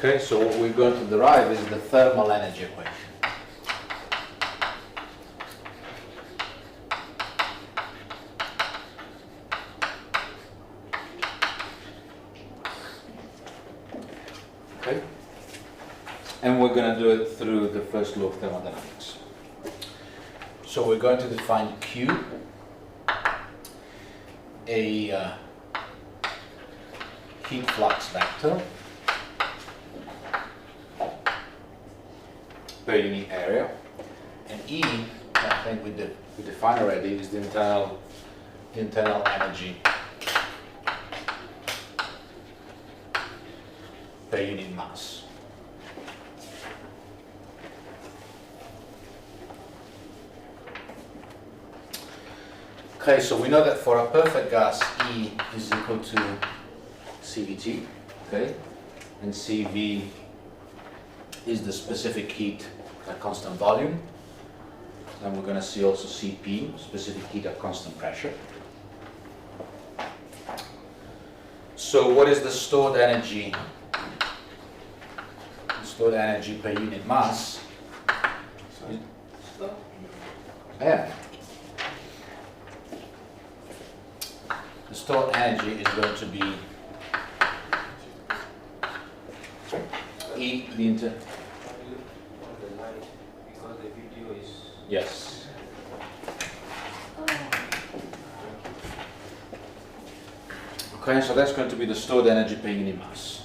Okay, so what we're going to derive is the thermal energy equation. Okay, and we're going to do it through the first law of thermodynamics. So we're going to define Q, a heat flux vector per unit area, and E, I think we defined already, is the internal energy per unit mass. Okay, so we know that for a perfect gas, E is equal to CVT, okay, and CV is the specific heat at constant volume, and we're going to see also CP, specific heat at constant pressure. So what is the stored energy? The stored energy per unit mass. Yeah. The stored energy is going to be E the inter. Because the video is. Yes. Okay, so that's going to be the stored energy per unit mass.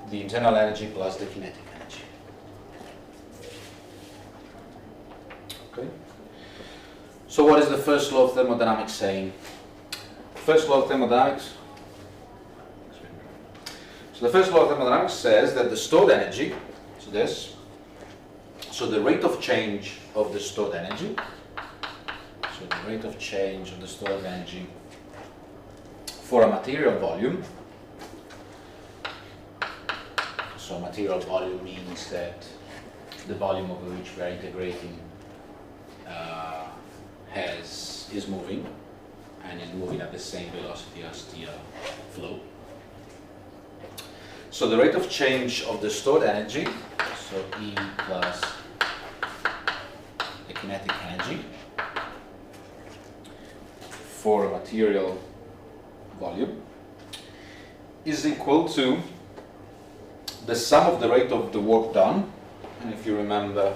The internal energy plus the kinetic energy. Okay. So what is the first law of thermodynamics saying? First law of thermodynamics. So the first law of thermodynamics says that the stored energy, so the rate of change of the stored energy, so the rate of change of the stored energy for a material volume, so material volume means that the volume over which we are integrating is moving, and is moving at the same velocity as the flow. So the rate of change of the stored energy, so E plus the kinetic energy for a material volume, is equal to the sum of the rate of the work done, and if you remember,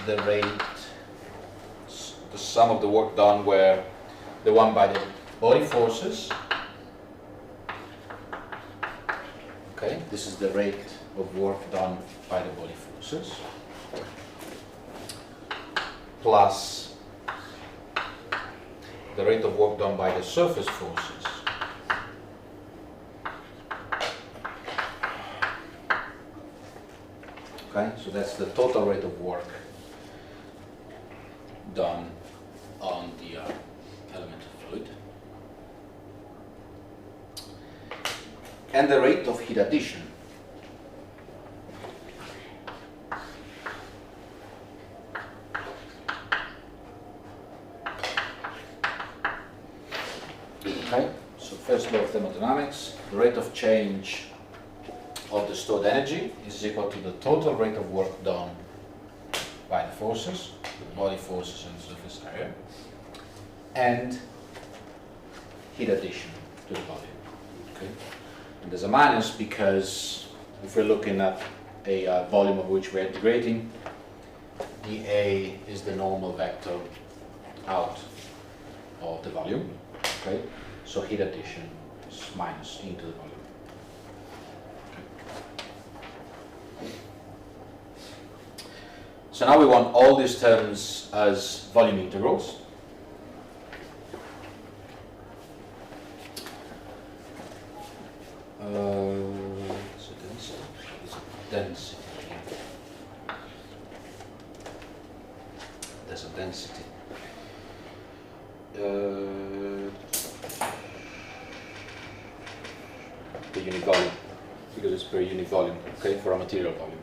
the sum of the work done were the one by the body forces. Okay, this is the rate of work done by the body forces, plus the rate of work done by the surface forces. Okay, so that's the total rate of work done on the element of fluid. And the rate of heat addition. Okay, so first law of thermodynamics, the rate of change of the stored energy is equal to the total rate of work done by the forces, the body forces and surface area, and heat addition to the volume. Okay. And there's a minus because if we're looking at a volume of which we're integrating, the A is the normal vector out of the volume. Okay, so heat addition is minus into the volume. Okay. So now we want all these terms as volume integrals. Density. There's a density. Per unit volume, because it's per unit volume, okay, for a material volume.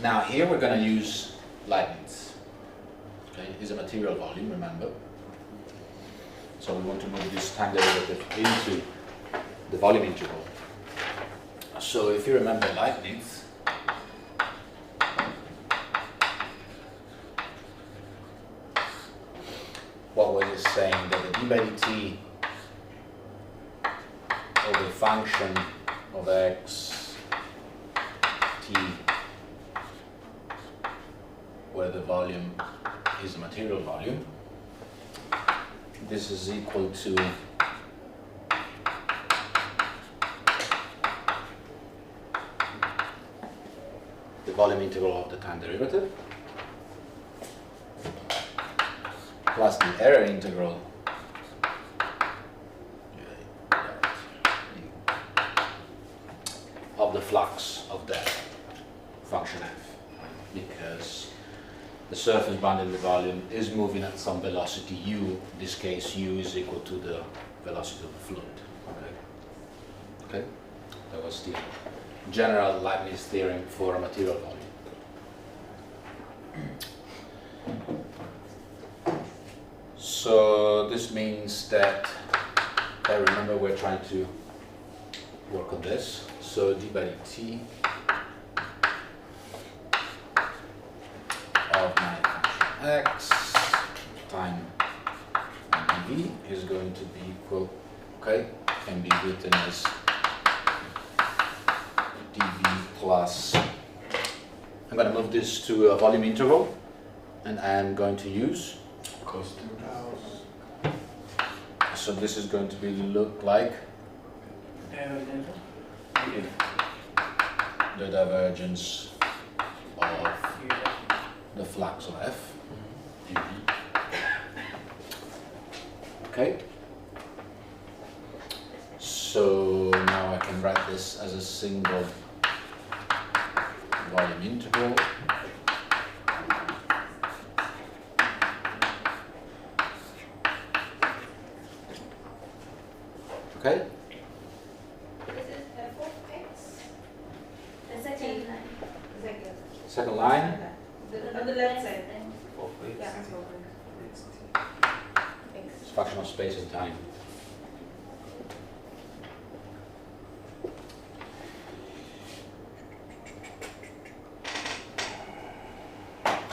Now here we're going to use Leibniz. Okay, is a material volume, remember. So we want to move this time derivative into the volume integral. So if you remember Leibniz, what was he saying? That the d by dt of the function of x t, where the volume is the material volume, this is equal to the volume integral of the time derivative plus the error integral of the flux of that function f, because the surface bounded volume is moving at some velocity u. In this case, u is equal to the velocity of the fluid. Okay? That was the general Leibniz theorem for a material volume. So this means that, I remember we're trying to work on this. So d by dt of my function x time dv is going to be equal, okay, can be written as dv plus, I'm going to move this to a volume integral, and I'm going to use Cos 2000. so this is going to be look like the divergence of the flux of f. Okay, so now I can write this as a single volume integral. Okay, This is f of x. The second line. Exactly. second line. On the left side. Of Yeah. x. It's function of space and time.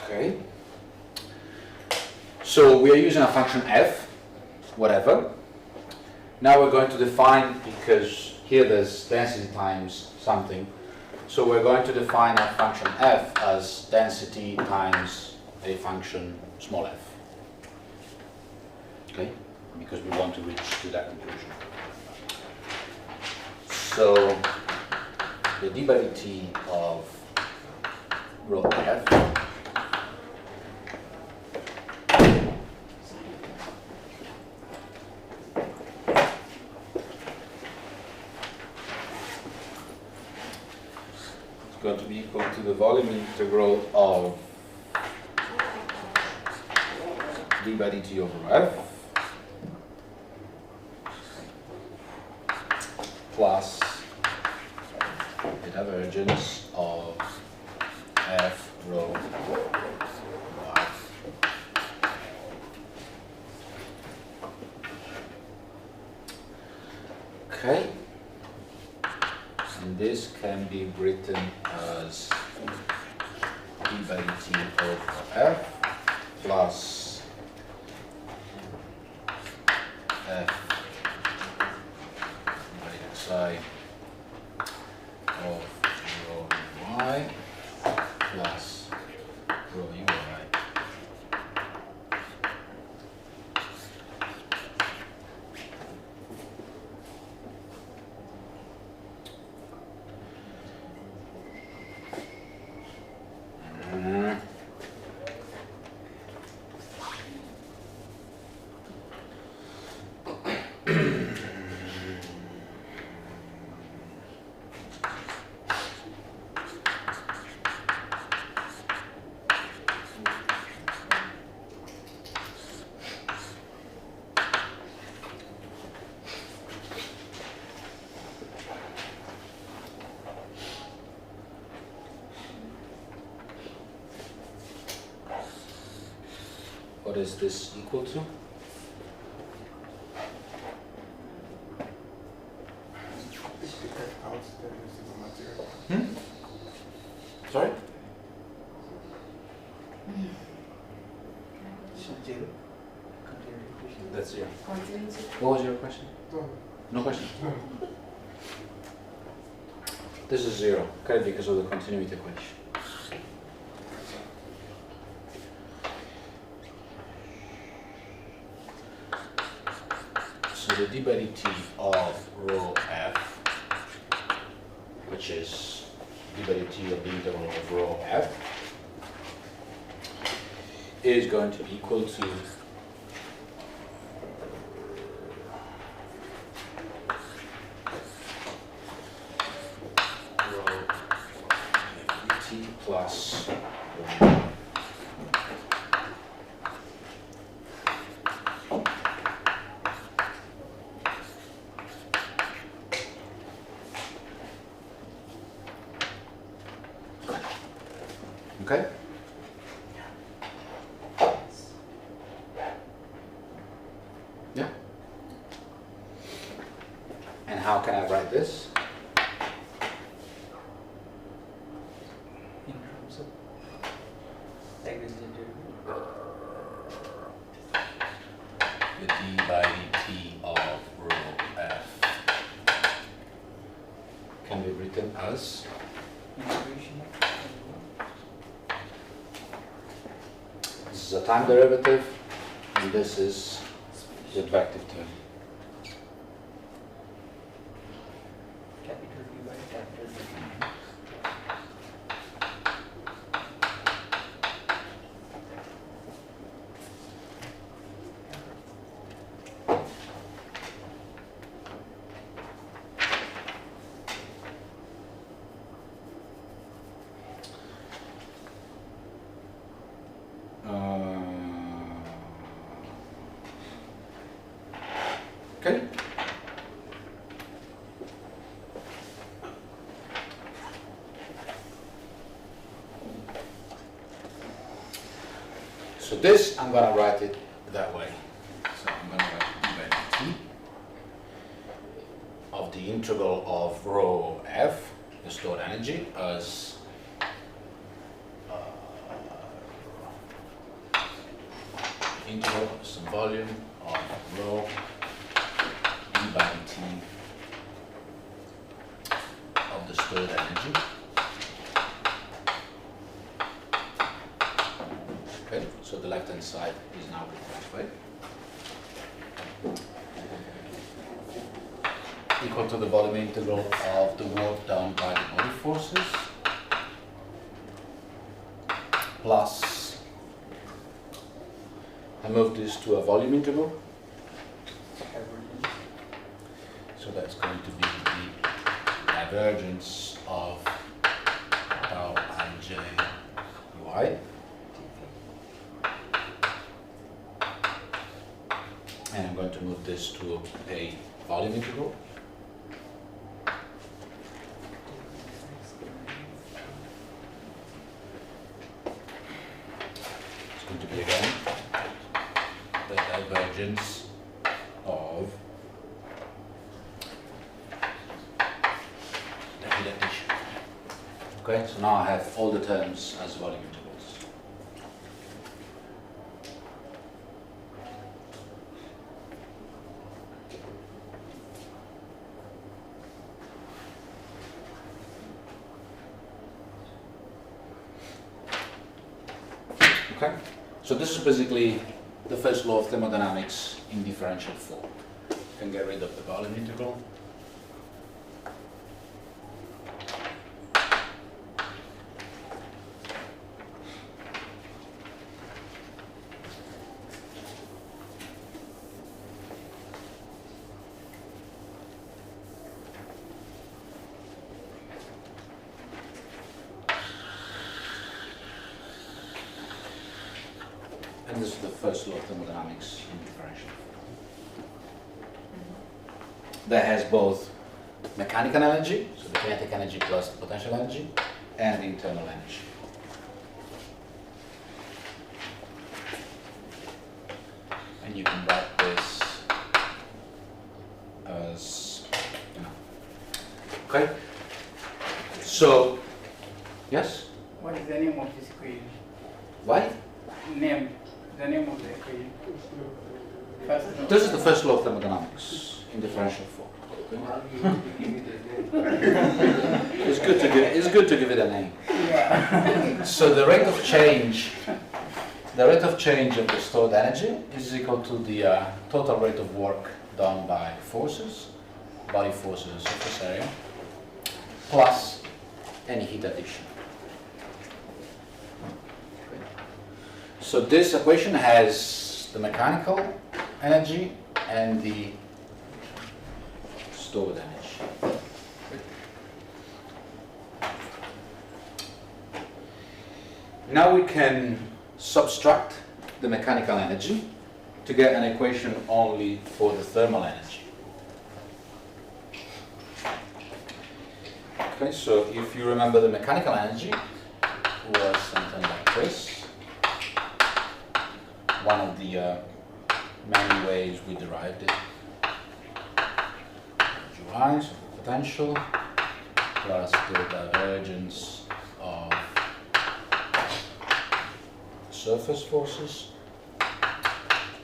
Okay. So we are using a function f, whatever. Now we're going to define, because here there's density times something, so we're going to define our function f as density times a function small f. Okay, because we want to reach to that conclusion. So the d by dt of rho f is going to be equal to the volume integral of d by dt over f plus the divergence of f rho y. Okay, and this can be written as d by dt over f plus f xi of rho y plus rho ui. What is this equal to? That's zero. Continuity. What was your question? No question? This is zero, okay, because of the continuity equation. So the d by dt of rho f, which is d by dt of the interval of rho f, is going to be equal to rho dt plus okay? Yeah. And how can I write this? In terms of technically The d by dt of rho f can be written as integration. this is a time derivative and this is the advective term. Capital D by capital D. Okay. So this, I'm going to write it that way. So I'm going to write d by dt of the integral of rho f, the stored energy, as integral of some volume of rho d by dt of the stored energy. Okay, so the left hand side is now written this way. Equal to the volume integral of the work done by the body forces plus, I move this to a volume integral. So that's going to be the divergence of tau ij ui. And I'm going to move this to a volume integral. It's going to be again the divergence of the dilatation. Okay, so now I have all the terms as volume integrals. Okay, so this is basically the first law of thermodynamics in differential form. You can get rid of the volume integral. And this is the first law of thermodynamics in differential form. That has both mechanical energy, so the kinetic energy plus the potential energy, and the internal energy. And you can write this as, you know. Okay? So, yes? What is the name of this equation? Why? Name. The name of the equation. first law. This is the first law of thermodynamics in differential form. It's good to give it a name. Yeah. So the rate of change of the stored energy is equal to the total rate of work done by forces, body forces and surface area, plus any heat addition. So this equation has the mechanical energy and the stored energy. Now we can subtract the mechanical energy to get an equation only for the thermal energy. Okay, so if you remember, the mechanical energy was something like this. One of the many ways we derived it. Q1, so the potential, plus the divergence of surface forces,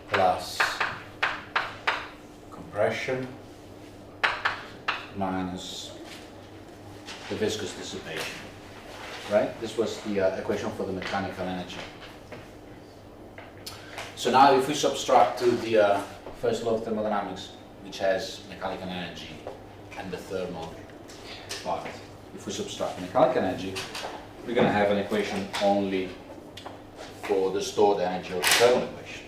plus compression, minus the viscous dissipation. Right? This was the equation for the mechanical energy. So now if we subtract to the first law of thermodynamics, which has mechanical energy and the thermal part, if we subtract mechanical energy, we're going to have an equation only for the stored energy of the thermal equation.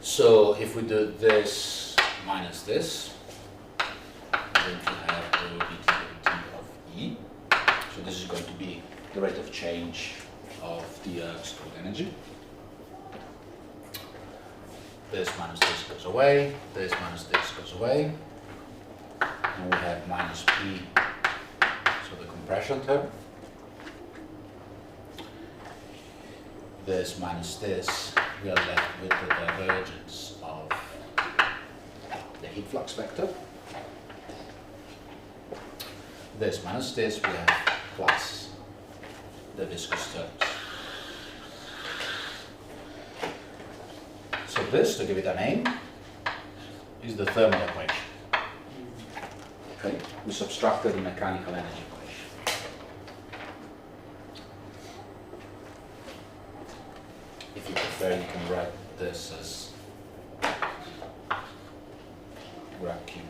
So if we do this minus this, we're going to have rho dt of E. So this is going to be the rate of change of the stored energy. This minus this goes away, this minus this goes away, and we have minus P, so the compression term. This minus this, we are left with the divergence of the heat flux vector. This minus this, we have plus the viscous terms. So this, to give it a name, is the thermal equation. Okay, we subtracted the mechanical energy equation. If you prefer, you can write this as graph Q.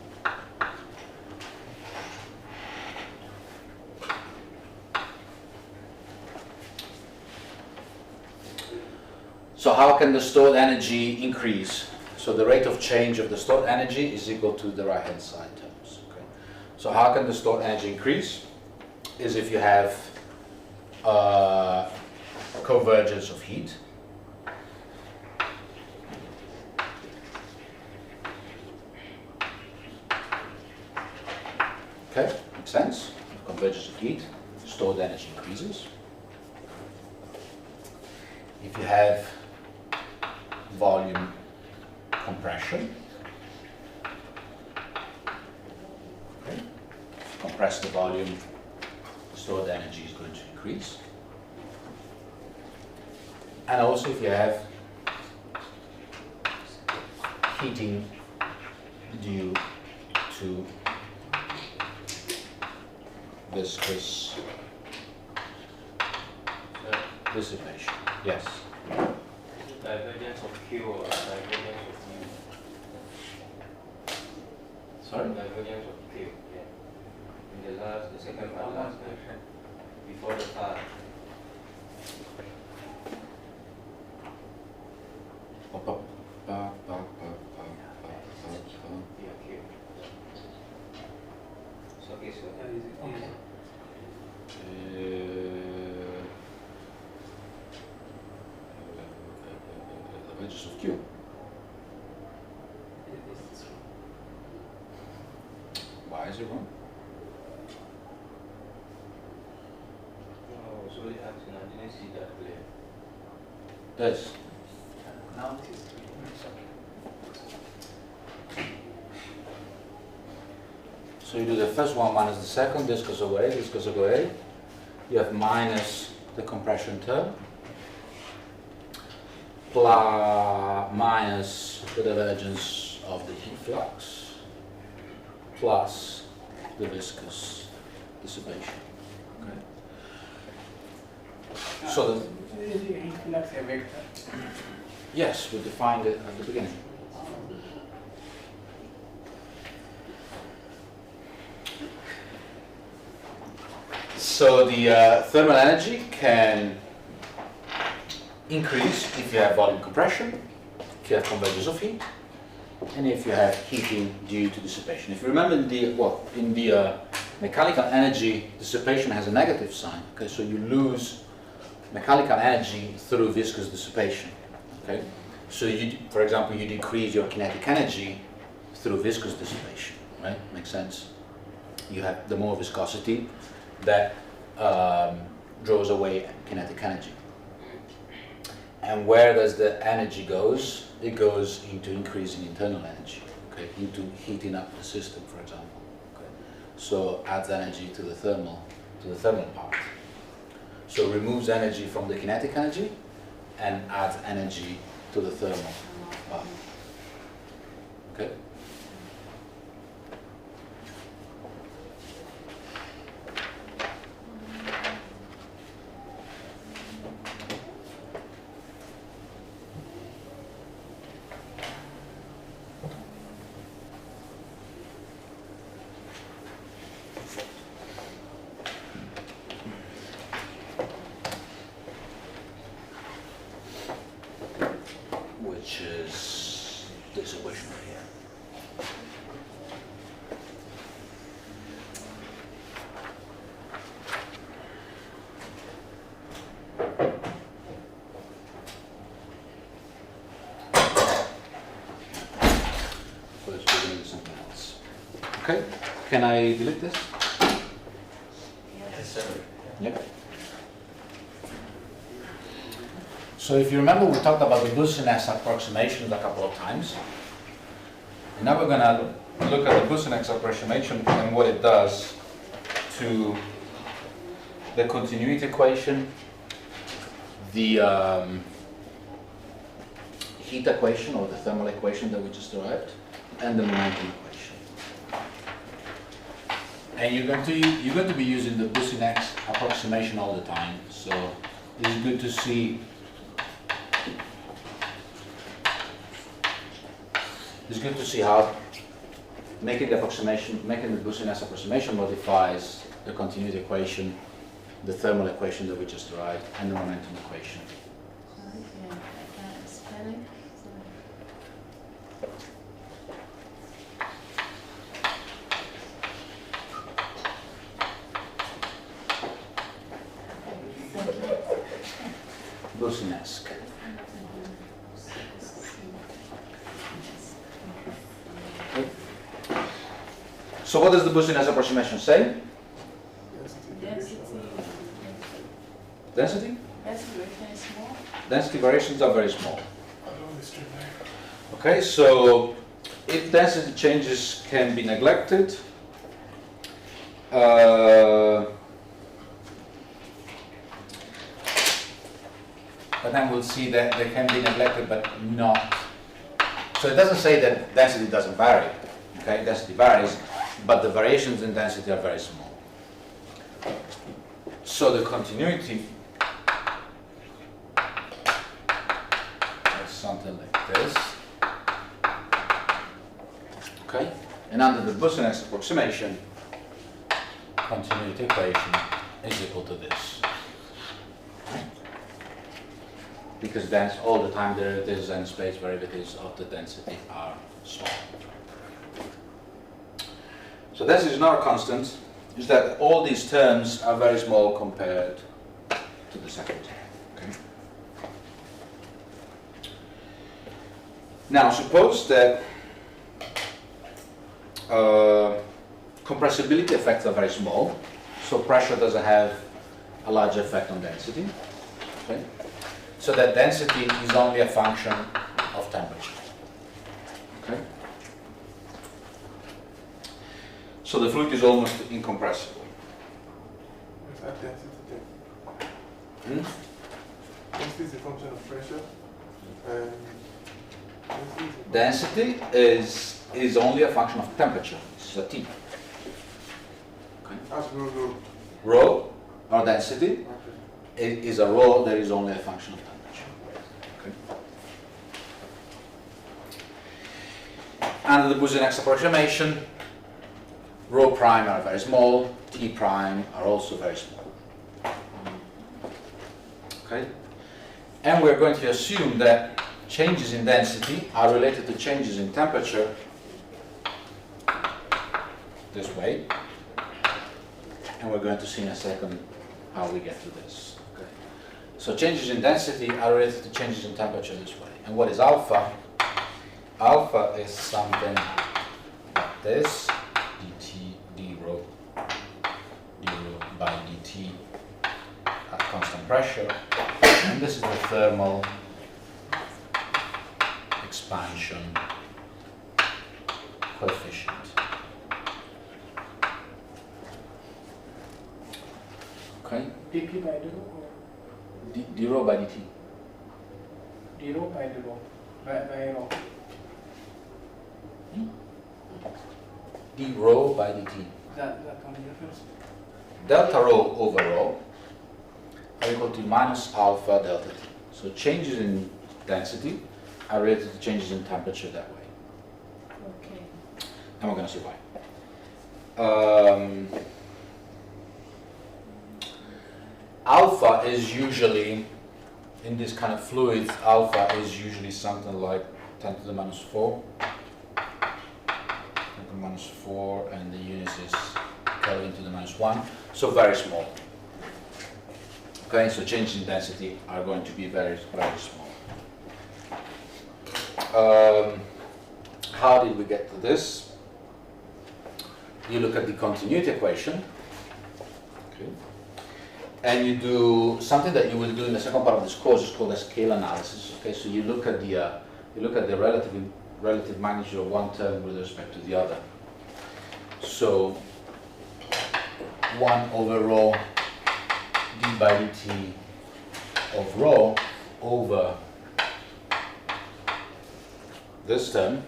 So how can the stored energy increase? So the rate of change of the stored energy is equal to the right-hand side terms. Okay. So how can the stored energy increase? Is if you have convergence of heat. Okay, makes sense. Convergence of heat, stored energy increases. If you have volume compression, okay, if you compress the volume, the stored energy is going to increase. And also if you have heating due to viscous dissipation. Yes. Divergence of Q or divergence of U? Sorry? Divergence of Q, yeah. In the second one last time, before the part. Yeah, Q. So, okay, so. The wedges of Q. Why is it wrong? No, I was really asking, I didn't see that clear. This. Now it is okay. So you do the first one minus the second, this goes away, this goes away. You have minus the compression term plus minus the divergence of the heat flux plus the viscous dissipation. Okay. So the, Is the heat flux a vector? yes, we defined it at the beginning. So the thermal energy can increase if you have volume compression, if you have convergence of heat, and if you have heating due to dissipation. If you remember in the mechanical energy, dissipation has a negative sign. Okay, so you lose mechanical energy through viscous dissipation. Okay, so you, for example, you decrease your kinetic energy through viscous dissipation. Right, makes sense. You have the more viscosity that draws away kinetic energy. And where does the energy goes? It goes into increasing internal energy, okay, into heating up the system, for example. Okay. So adds energy to the thermal part. So removes energy from the kinetic energy and adds energy to the thermal part. Okay. Which is this equation right here. First we're going to do something else. Okay, can I delete this? Yes, sir. Yep. So if you remember, we talked about the Boussinesq approximation a couple of times. And now we're going to look at the Boussinesq approximation and what it does to the continuity equation, the heat equation or the thermal equation that we just derived, and the momentum equation. And you're going to be using the Boussinesq approximation all the time. So it's good to see. It's good to see how making the Boussinesq approximation modifies the continuity equation, the thermal equation that we just derived, and the momentum equation. Boussinesq. So what does the Boussinesq approximation say? Density. Density? Density very small. Density variations are very small. Okay, so if density changes can be neglected, but then we'll see that they can be neglected but not. So it doesn't say that density doesn't vary. Okay, density varies, but the variations in density are very small. So the continuity is something like this. Okay, and under the Boussinesq approximation, continuity equation is equal to this. Because that's all the time derivatives and space derivatives of the density are small. So this is another constant, is that all these terms are very small compared to the second. Okay. Now suppose that compressibility effects are very small, so pressure doesn't have a large effect on density. Okay. So that density is only a function of temperature. Okay. So the fluid is almost incompressible. Is that density then? Density is a function of pressure? Density is only a function of temperature. This is a T. No. Rho, or density, is a rho that is only a function of temperature. Okay. Under the Boussinesq approximation, rho prime are very small, T prime are also very small. Okay. And we're going to assume that changes in density are related to changes in temperature this way. And we're going to see in a second how we get to this. Okay. So changes in density are related to changes in temperature this way. And what is alpha? Alpha is something like this, dt d rho by dt at constant pressure. And this is the thermal expansion coefficient. Okay? dp by dρ or D rho by dt. dρ by dρ by rho. D rho by dt. That comes here first. Delta rho over rho are equal to minus alpha delta t. So changes in density are related to changes in temperature that way. Okay. And we're going to see why. Alpha is usually, in this kind of fluid, alpha is usually something like 10 to the minus 4. 10 to the minus 4, and the units is Kelvin to the minus 1. So very small. Okay, so changes in density are going to be very, very small. How did we get to this? You look at the continuity equation. Okay. And you do something that you will do in the second part of this course. It's called a scale analysis. Okay, so you look at the relative magnitude of one term with respect to the other. So 1 over rho d by dt of rho over this term,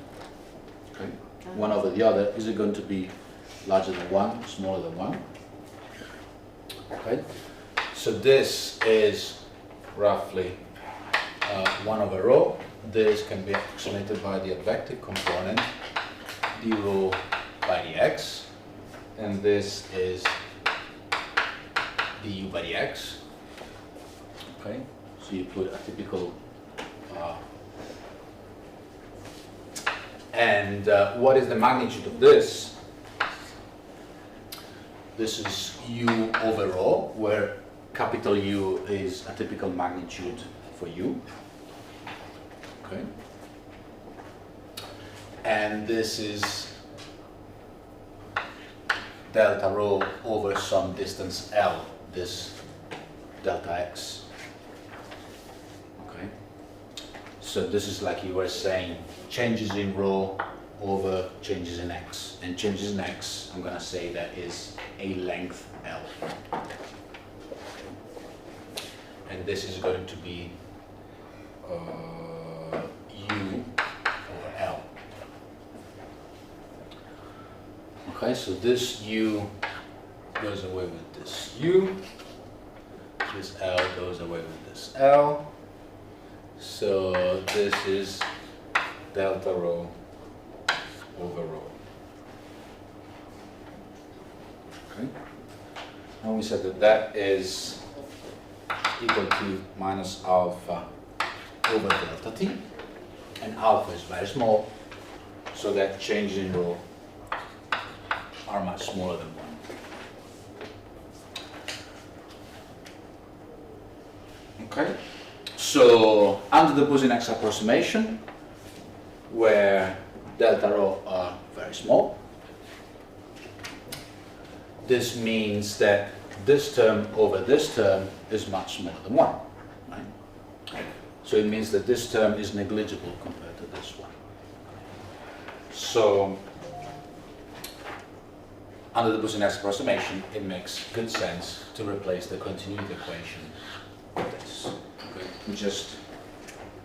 okay, 1 over the other, is it going to be larger than 1, smaller than 1? Okay. So this is roughly 1 over rho. This can be approximated by the advective component d rho by dx, and this is du by dx. Okay, so you put a typical and what is the magnitude of this? This is u over rho, where capital U is a typical magnitude for u. Okay. And this is delta rho over some distance L, this delta x. Okay. So this is like you were saying, changes in rho over changes in x. And changes in x, I'm going to say that is a length L. And this is going to be u over L. Okay, so this u goes away with this u. This L goes away with this L. So this is delta rho over rho. Okay. And we said that that is equal to minus alpha over delta t, and alpha is very small, so that changes in rho are much smaller than 1. Okay, so under the Boussinesq approximation, where delta rho are very small, this means that this term over this term is much smaller than 1. Right? So it means that this term is negligible compared to this one. So under the Boussinesq approximation, it makes good sense to replace the continuity equation with this. Okay? We just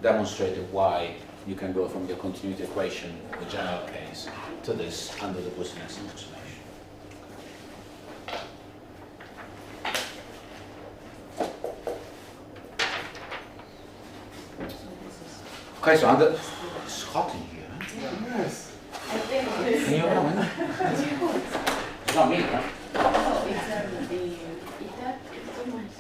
demonstrated why you can go from the continuity equation, the general case, to this under the Boussinesq approximation. Okay, so under, it's hot in here. Huh? Yes. I think Can you open the window? It's not me, huh? it's too much.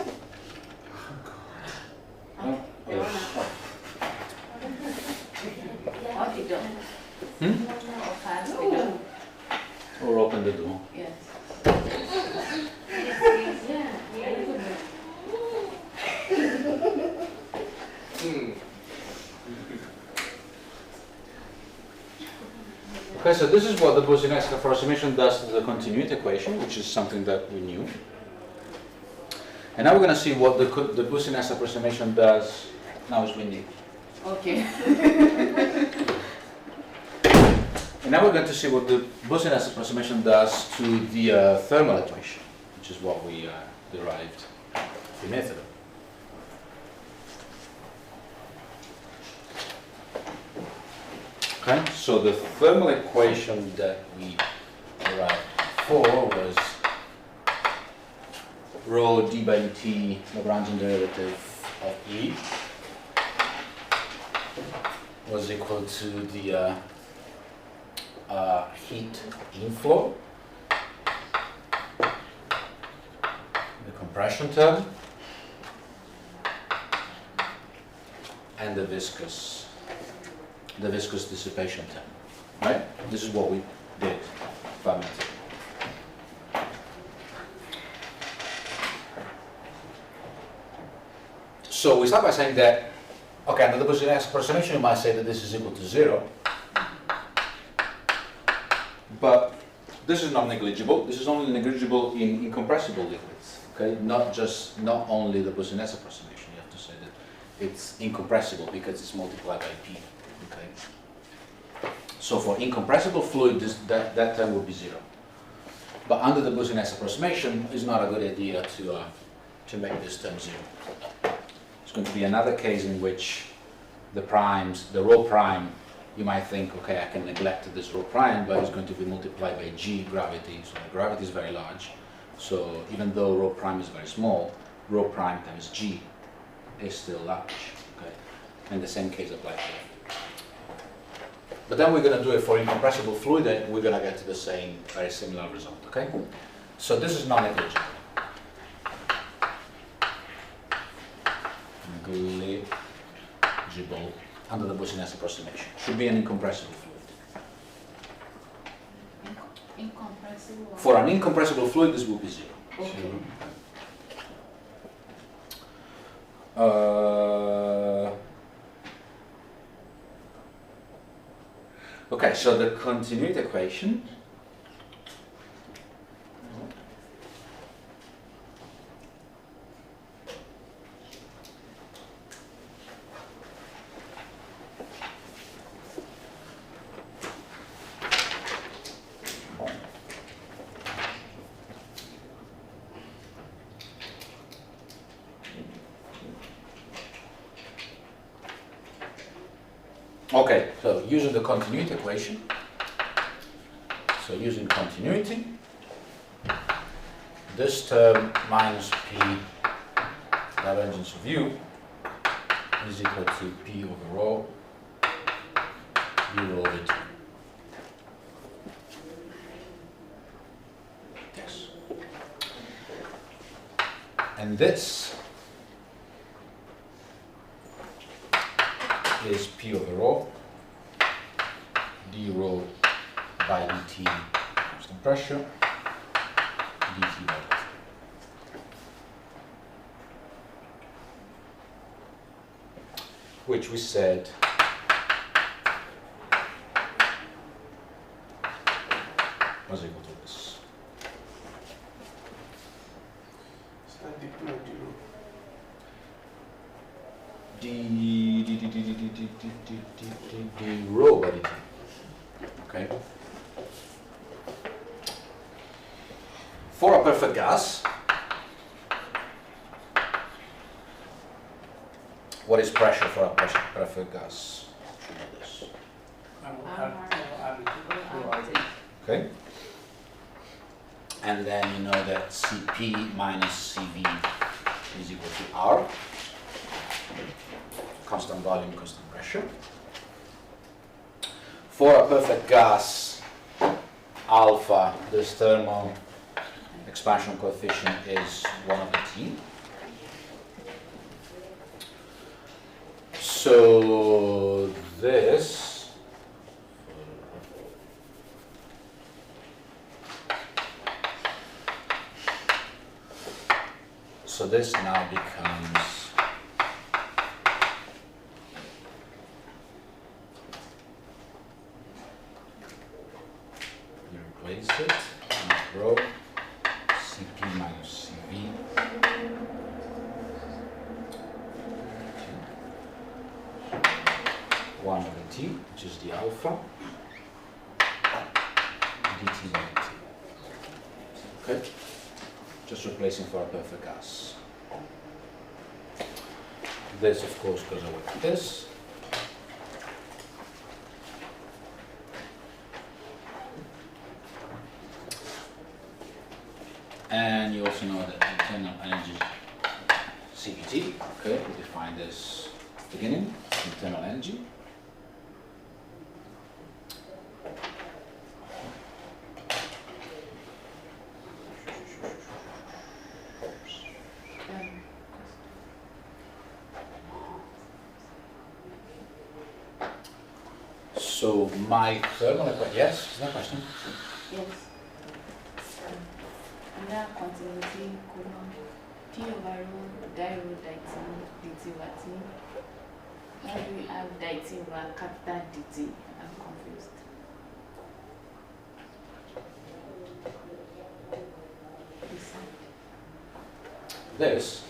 Or open the door. Yes. Okay, so this is what the Boussinesq approximation does to the continuity equation, which is something that we knew. And now we're going to see what the Boussinesq approximation does. Now it's windy. Okay. And now we're going to see what the Boussinesq approximation does to the thermal equation, which is what we derived a few minutes ago. Okay, so the thermal equation that we derived before was rho d by dt Lagrangian derivative of E was equal to the heat inflow, the compression term, and the viscous dissipation term. Right? This is what we did 5 minutes ago. So we start by saying that, okay, under the Boussinesq approximation, you might say that this is equal to 0. But this is not negligible. This is only negligible in incompressible liquids. Okay, not only the Boussinesq approximation. You have to say that it's incompressible because it's multiplied by p. Okay. So for incompressible fluid, that term will be 0. But under the Boussinesq approximation, it's not a good idea to make this term 0. It's going to be another case in which the primes, the rho prime, you might think, okay, I can neglect this rho prime, but it's going to be multiplied by g gravity. So the gravity is very large. So even though rho prime is very small, rho prime times g is still large. Okay, and the same case applies here. But then we're going to do it for incompressible fluid, and we're going to get to the same, very similar result. Okay, so this is non-negligible. Negligible under the Boussinesq approximation. Should be an incompressible fluid. Incompressible. For an incompressible fluid, this will be 0. Okay. Okay, so the continuity equation okay, so using the continuity equation, so using continuity, this term minus p divergence of u is equal to p over rho d rho over t. Yes. And this is p over rho d rho by dt constant pressure dt by dt. Which we said was equal to this. Is that Diploma zero? D rho by dt. Okay. For a perfect gas, what is pressure for a perfect gas? Should know this. Okay. And then you know that Cp minus Cv is equal to R, constant volume, constant pressure. For a perfect gas, alpha, this thermal expansion coefficient is 1 over T. So this now becomes you replace it and rho Cp minus Cv 1 over T, which is the alpha, dt by dt. Okay? Just replacing for a perfect gas. This, of course, goes away with this. And you also know that internal energy CVT, okay, we define this at the beginning, internal energy. So my thermal equation, yes, is that a question? Yes. Under continuity, P over rho, di rho dt, dt over t. Why do we have dt over capital dt? I'm confused. This.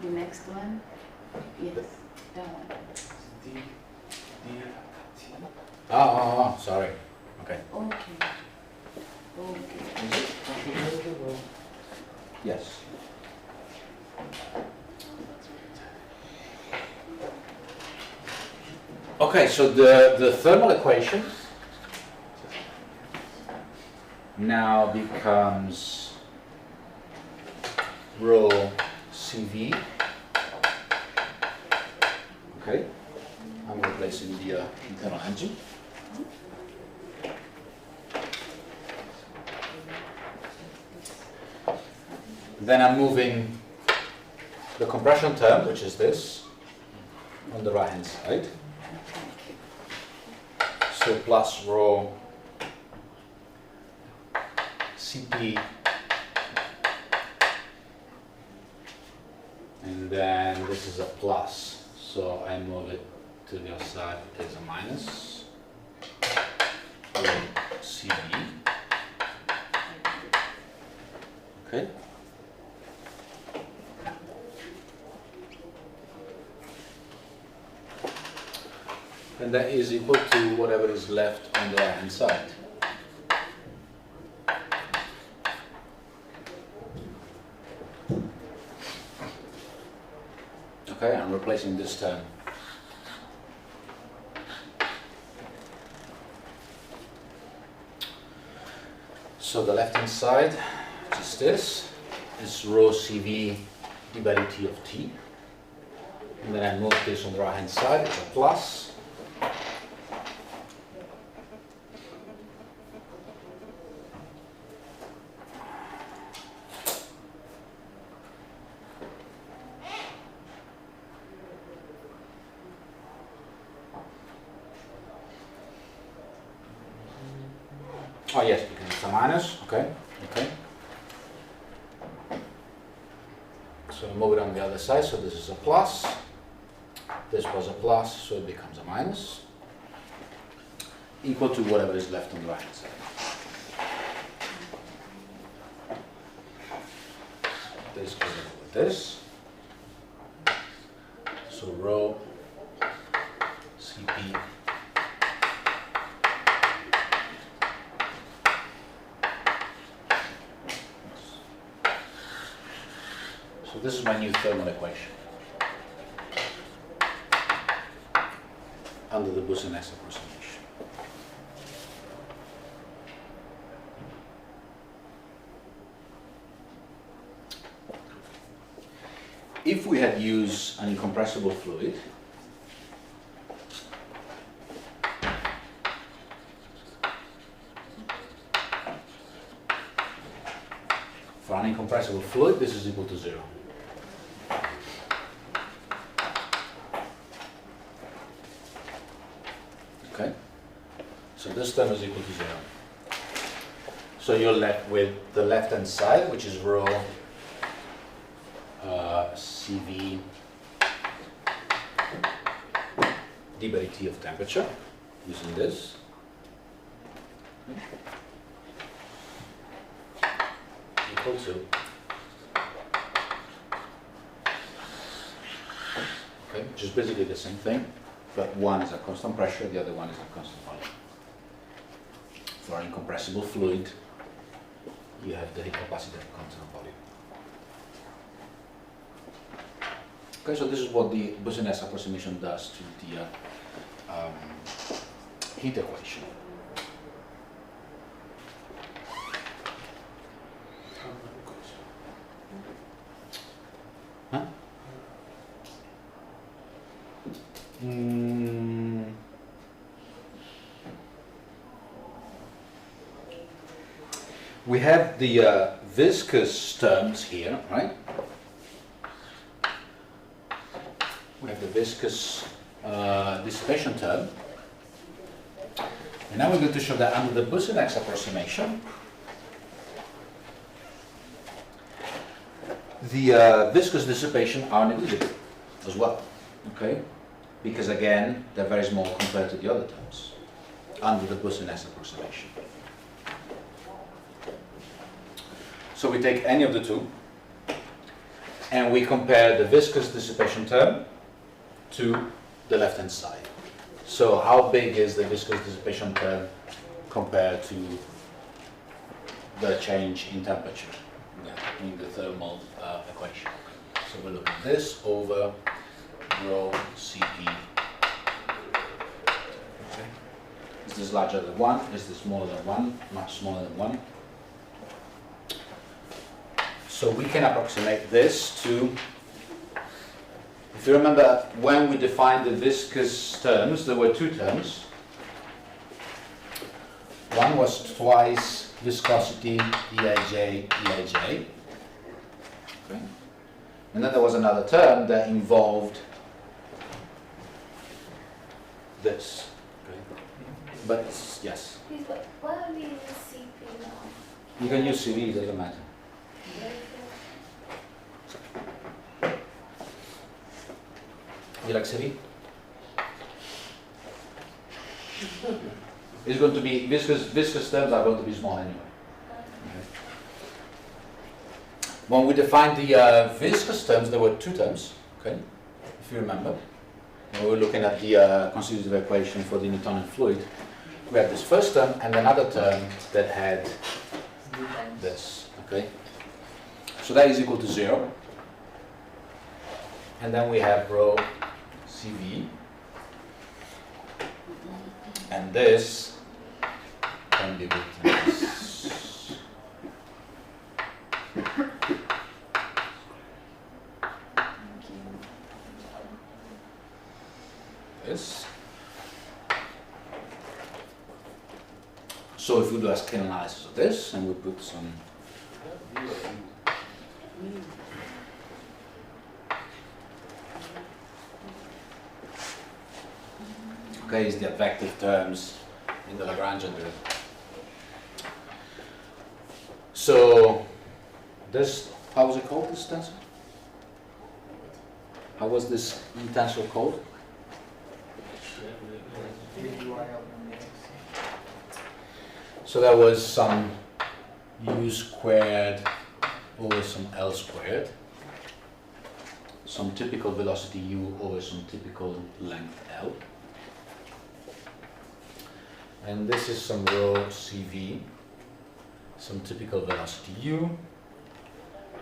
The next one? Yes, that one. Oh, sorry. Okay. Okay. Okay. Yes. Okay, so the thermal equation now becomes rho Cv. Okay, I'm replacing the internal energy. Then I'm moving the compression term, which is this, on the right hand side. So plus rho Cp, and then this is a plus, so I move it to the other side, it is a minus, rho Cv. Okay. And that is equal to whatever is left on the right hand side. Okay, I'm replacing this term. So the left hand side, which is this, is rho Cv d by dt of t. And then I move this on the right hand side, it's a plus. Oh yes, because it's a minus, okay. So move it on the other side, so this is a plus. This was a plus, so it becomes a minus. Equal to whatever is left on the right hand side. This goes over with this. So rho Cp so So this is my new thermal equation under the Boussinesq approximation. If we had used an incompressible fluid, for an incompressible fluid, this is equal to 0. Okay? So this term is equal to 0. So you're left with the left-hand side, which is rho CV d by dt of temperature, using this. Equal to, okay, which is basically the same thing, but one is a constant pressure, the other one is a constant volume. For an incompressible fluid, you have the heat capacity of constant volume. Okay, so this is what the Boussinesq approximation does to the heat equation. Huh? We have the viscous terms here, right? We have the viscous dissipation term. And now we're going to show that under the Boussinesq approximation, the viscous dissipation are negligible as well, okay? Because again, they're very small compared to the other terms under the Boussinesq approximation. So we take any of the two, and we compare the viscous dissipation term to the left-hand side. So how big is the viscous dissipation term compared to the change in temperature in the thermal equation? So we look at this over rho Cp. Okay. Is this larger than 1? Is this smaller than 1? Much smaller than 1. So we can approximate this to, if you remember, when we defined the viscous terms, there were two terms. One was twice viscosity Eij, Eij. Okay. And then there was another term that involved this. Okay. But yes, Please, why are we using CP now? you can use CV, it doesn't matter. You like CV? It's going to be viscous terms are going to be small anyway. Okay. When we defined the viscous terms, there were two terms. Okay, if you remember, when we were looking at the constitutive equation for the Newtonian fluid, we had this first term and another term that had this. Okay, so that is equal to 0, and then we have rho CV, and this can be written as this. So if we do a scale analysis of this, and we put some okay, is the advective terms in the Lagrangian derivative. So this, how was it called, this tensor? How was this tensor called? So that was some u squared over some L squared, some typical velocity u over some typical length L. And this is some rho CV, some typical velocity u.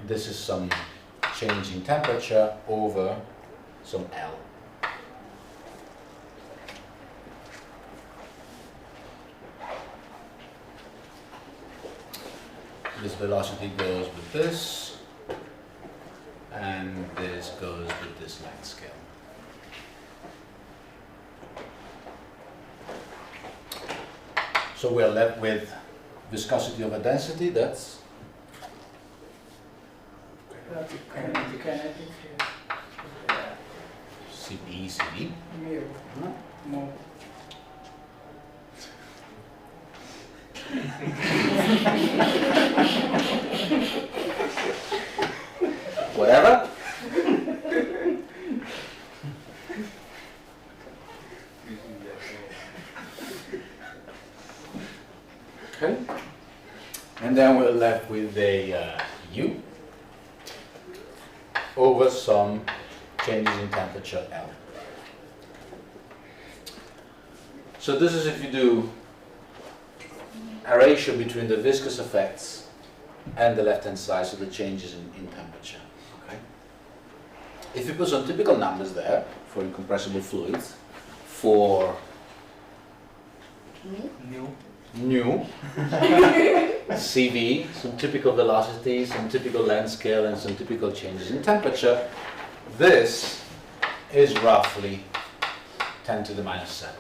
This is some change in temperature over some L. This velocity goes with this, and this goes with this length scale. So we're left with viscosity over density, that's Kinetic CB. mu. Mu. Whatever. Okay. And then we're left with a U over some changes in temperature L. So this is if you do a ratio between the viscous effects and the left-hand side, so the changes in temperature. Okay. If you put some typical numbers there for incompressible fluids, for nu, CV, some typical velocities, some typical length scale, and some typical changes in temperature, this is roughly 10 to the minus 7.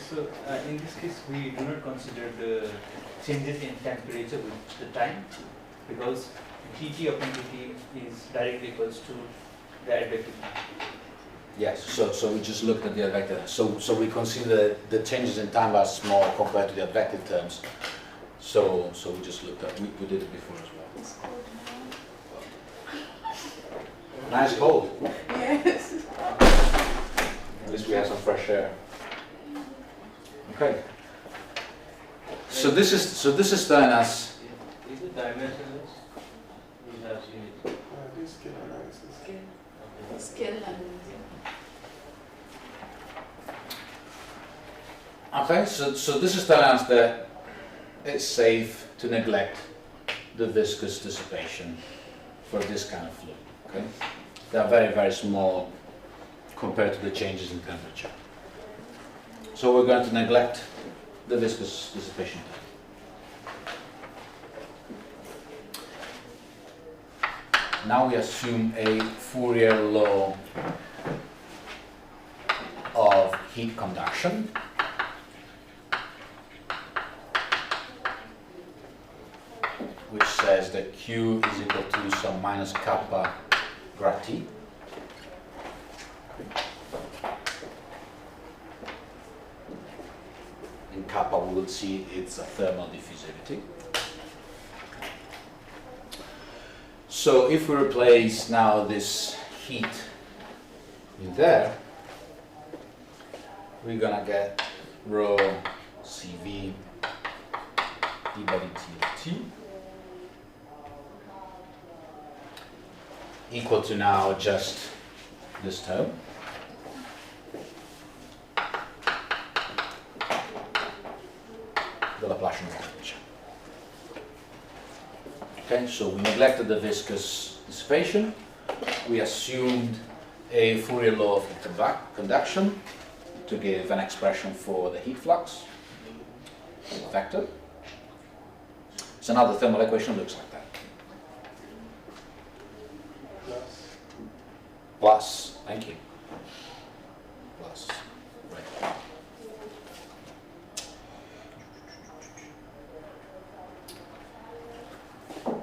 So, in this case, we do not consider the changes in temperature with the time, because dT upon dt is directly equals to the advective. Yes, so we just looked at the advective. So we consider the changes in time are small compared to the advective terms. So we just looked at, we did it before as well. It's cold now. Nice cold. Yes. At least we have some fresh air. Okay. So this is telling us. Is it dimensionless? We have seen it. This scale analysis. Scale and Okay, so this is telling us that it's safe to neglect the viscous dissipation for this kind of fluid. Okay, they are very, very small compared to the changes in temperature. So we're going to neglect the viscous dissipation. Now we assume a Fourier law of heat conduction. Which says that Q is equal to some minus kappa grad T. In kappa we will see it's a thermal diffusivity. So if we replace now this heat in there, we're gonna get rho CV d by dt of T equal to now just this term. The Laplacian of temperature. Okay, so we neglected the viscous dissipation. We assumed a Fourier law of heat conduction to give an expression for the heat flux vector. So now the thermal equation looks like that. Plus, thank you. Plus, right.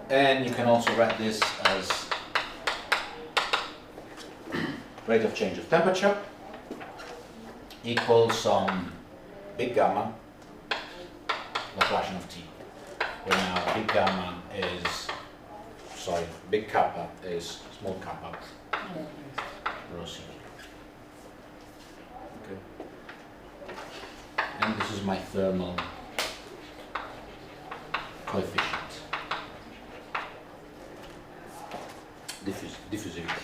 And you can also write this as rate of change of temperature equals some big gamma Laplacian of T. Where now big gamma is, sorry, big kappa is small kappa. Rho C. Okay. And this is my thermal coefficient. Diffusivity.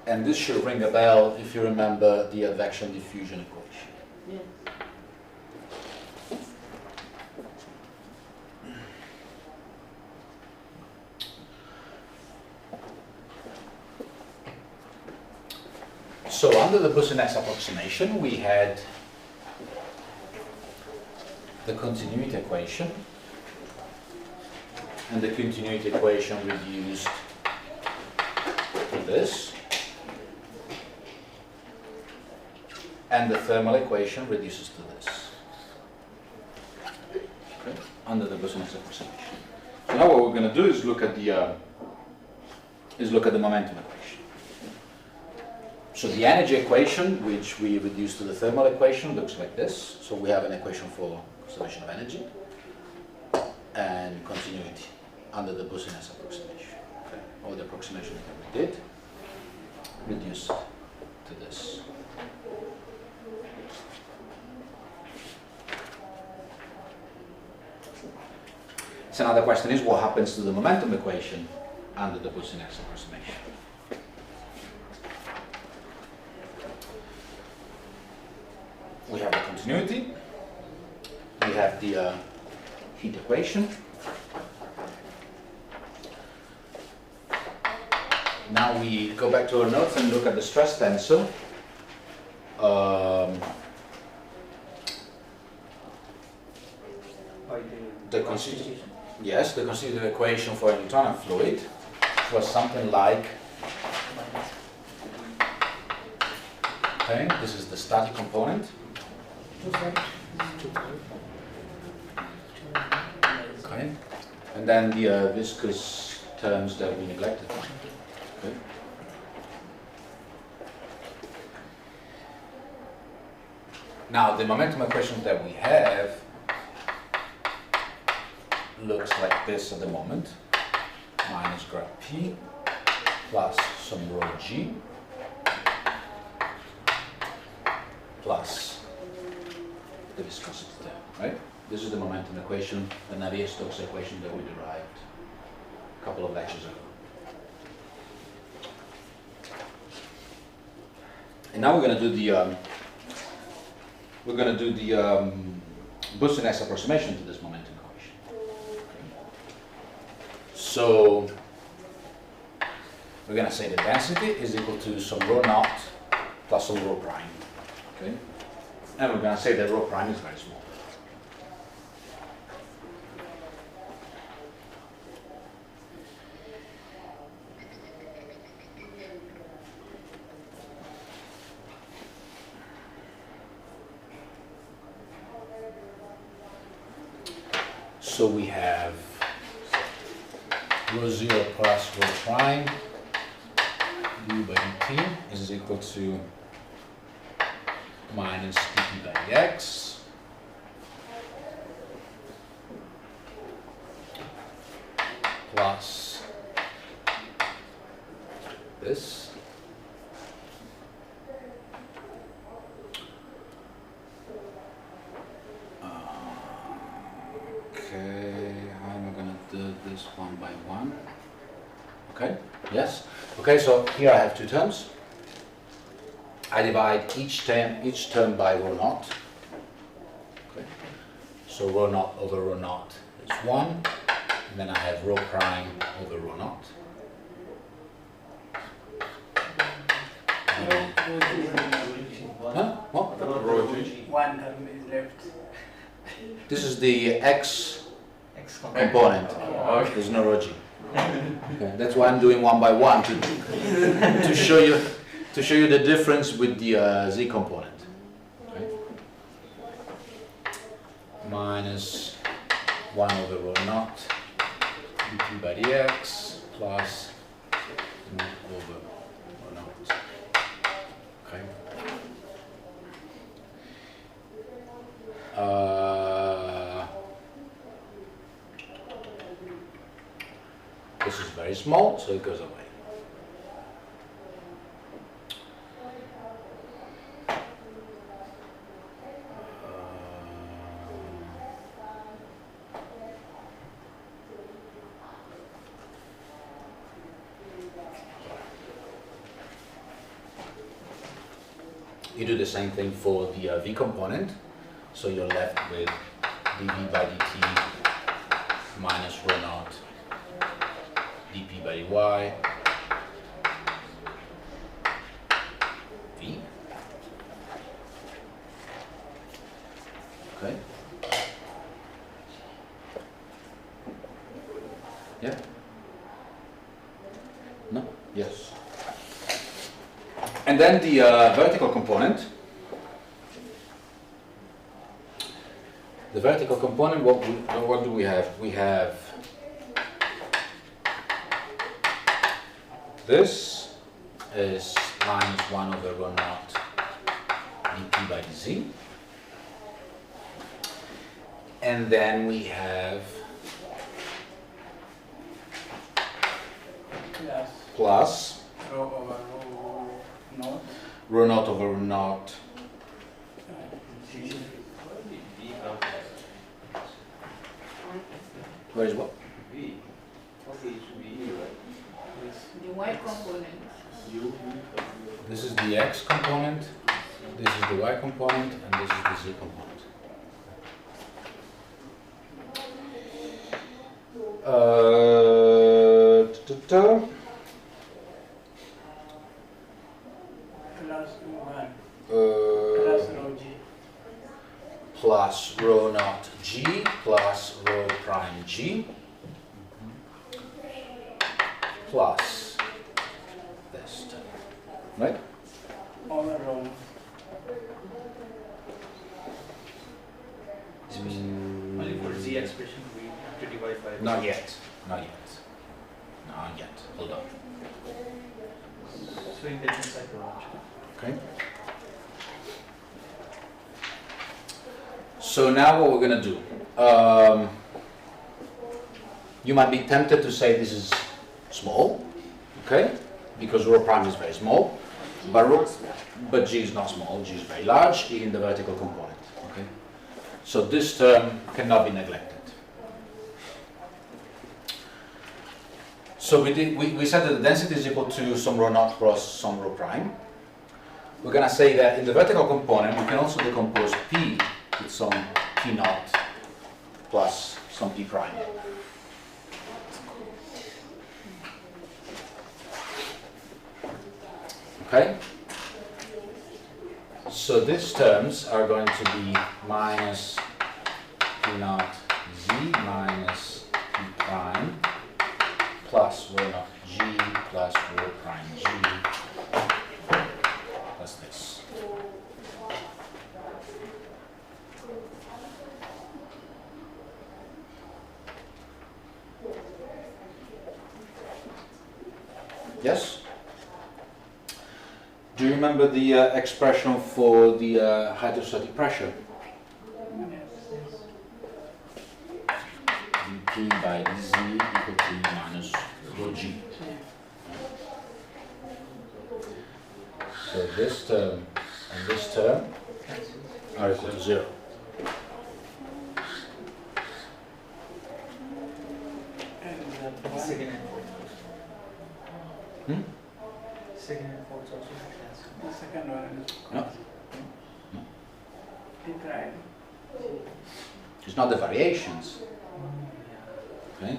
And this should ring a bell if you remember the advection diffusion equation. Yes. So under the Boussinesq approximation, we had the continuity equation, and the continuity equation reduced to this, and the thermal equation reduces to this. Okay. Under the Boussinesq approximation. So now what we're going to do is look at the momentum equation. So the energy equation, which we reduce to the thermal equation, looks like this. So we have an equation for conservation of energy and continuity under the Boussinesq approximation. Okay. All the approximation that we did reduced to this. So now the question is, what happens to the momentum equation under the Boussinesq approximation? We have the continuity, we have the heat equation. Now we go back to our notes and look at the stress tensor. The constitutive equation for a Newtonian fluid was something like, okay, this is the static component. Okay, and then the viscous terms that we neglected. Okay. Now the momentum equation that we have looks like this at the moment, minus grad P plus some rho G plus the viscosity term, right? This is the momentum equation, the Navier-Stokes equation that we derived a couple of lectures ago. And now we're going to do the Boussinesq approximation to this momentum equation. So we're going to say the density is equal to some rho naught plus some rho prime. Okay? And we're going to say that rho prime is very small. So we have rho 0 plus rho prime du by dt is equal to minus dp by dx plus this okay, how am I going to do this one by one? Okay, yes. Okay, so here I have two terms. I divide each term by rho naught. Okay. So rho naught over rho naught is 1. And then I have rho prime over rho naught. Huh? What? Rho G. One term is left. This is the X component. Okay. There's no rho G. Okay. That's why I'm doing one by one to show you the difference with the Z component. Okay. Minus 1 over rho naught dt by dx plus 1 over rho naught. Okay. This is very small, so it goes away. You do the same thing for the v component, so you're left with dv by dt minus rho naught dp by dy v. Okay. Yeah? No? Yes. And then the vertical component. The vertical component, what do we have? We have this is minus 1 over rho naught dp by dz. And then we have plus Rho over rho naught. rho naught over rho naught where is what? V. Okay, it should be E, right? The y component. This is the x component, this is the y component, and this is the z component. Plus 1. Uh, Plus rho g. plus rho naught g plus rho prime g plus this term, right? Over rho. Only for z expression we have to divide by. Not yet, not yet, not yet, hold on. So intention cycle. Okay. So now what we're going to do, you might be tempted to say this is small, okay, because rho prime is very small, but g is not small, g is very large in the vertical component, okay. So this term cannot be neglected. So we said that the density is equal to some rho naught cross some rho prime. We're going to say that in the vertical component we can also decompose p with some p naught plus some p prime. Okay? So these terms are going to be minus p naught z minus p prime plus rho naught g plus rho prime g plus this. Yes? Do you remember the expression for the hydrostatic pressure? dP by dz equal to minus rho g. So this term and this term are equal to 0. And that one. Second and fourth. Hmm? Second and fourth also cancel. The second one is No. p prime. It's not the variations. Okay?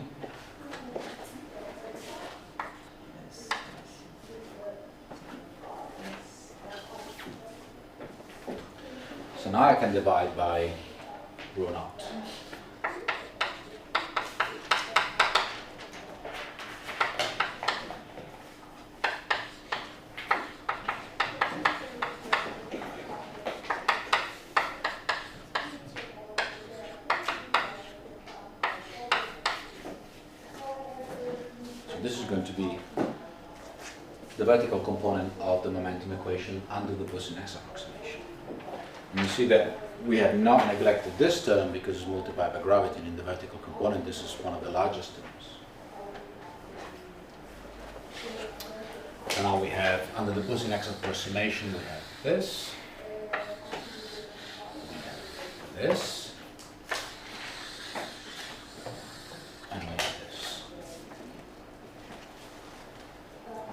So now I can divide by rho naught. This is going to be the vertical component of the momentum equation under the Boussinesq approximation. And you see that we have not neglected this term because it's multiplied by gravity, and in the vertical component this is one of the largest terms. And now we have, under the Boussinesq approximation, we have this, we have this, and we have this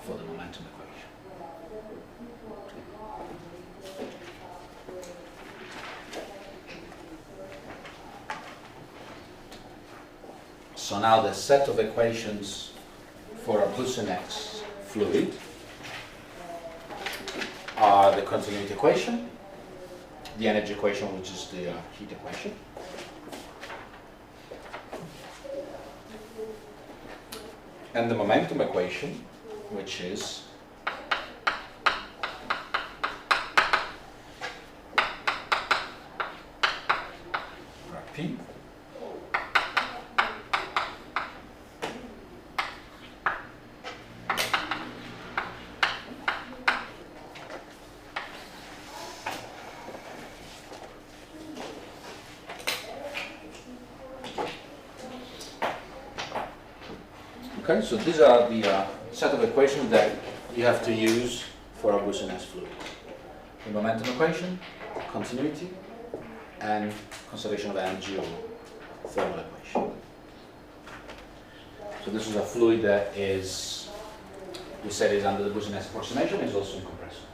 for the momentum equation. So now the set of equations for a Boussinesq fluid are the continuity equation, the energy equation, which is the heat equation, and the momentum equation, which is P Okay, so these are the set of equations that you have to use for a Boussinesq fluid. The momentum equation, continuity, and conservation of energy or thermal equation. So this is a fluid that is, we said is under the Boussinesq approximation, is also incompressible.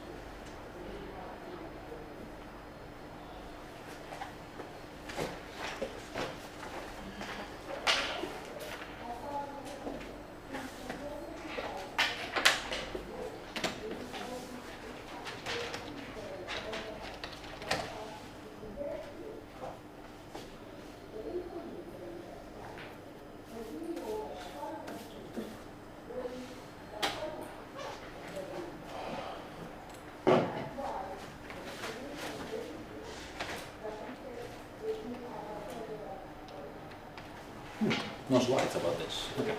No slides about this. Okay.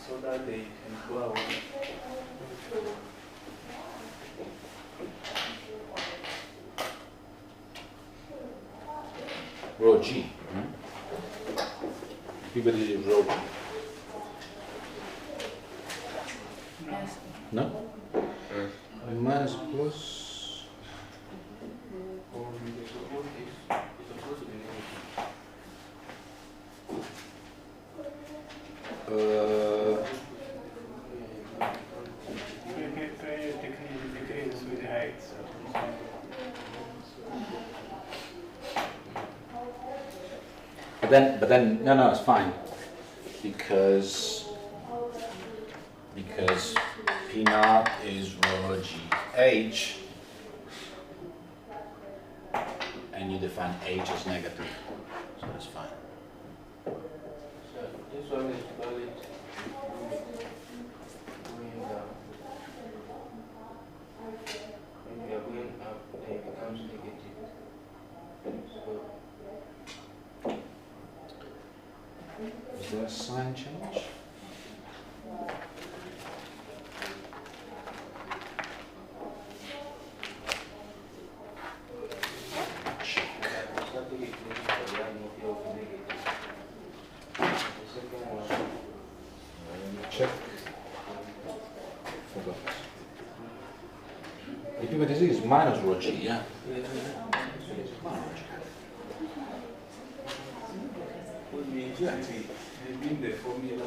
So that they can go away. Rho G. People did rho G. Yes. No? Minus plus. Decreases with height. So. But then, no, it's fine, because P naught is rho G H, and you define H as negative, so that's fine. So this one is valid going down. When we are going up, then it becomes negative. So Is there a sign change? static equation for the identity of negative. The second one, Let me check. Forgot. The PVTZ is minus rho G, yeah. Would be exactly having the formula.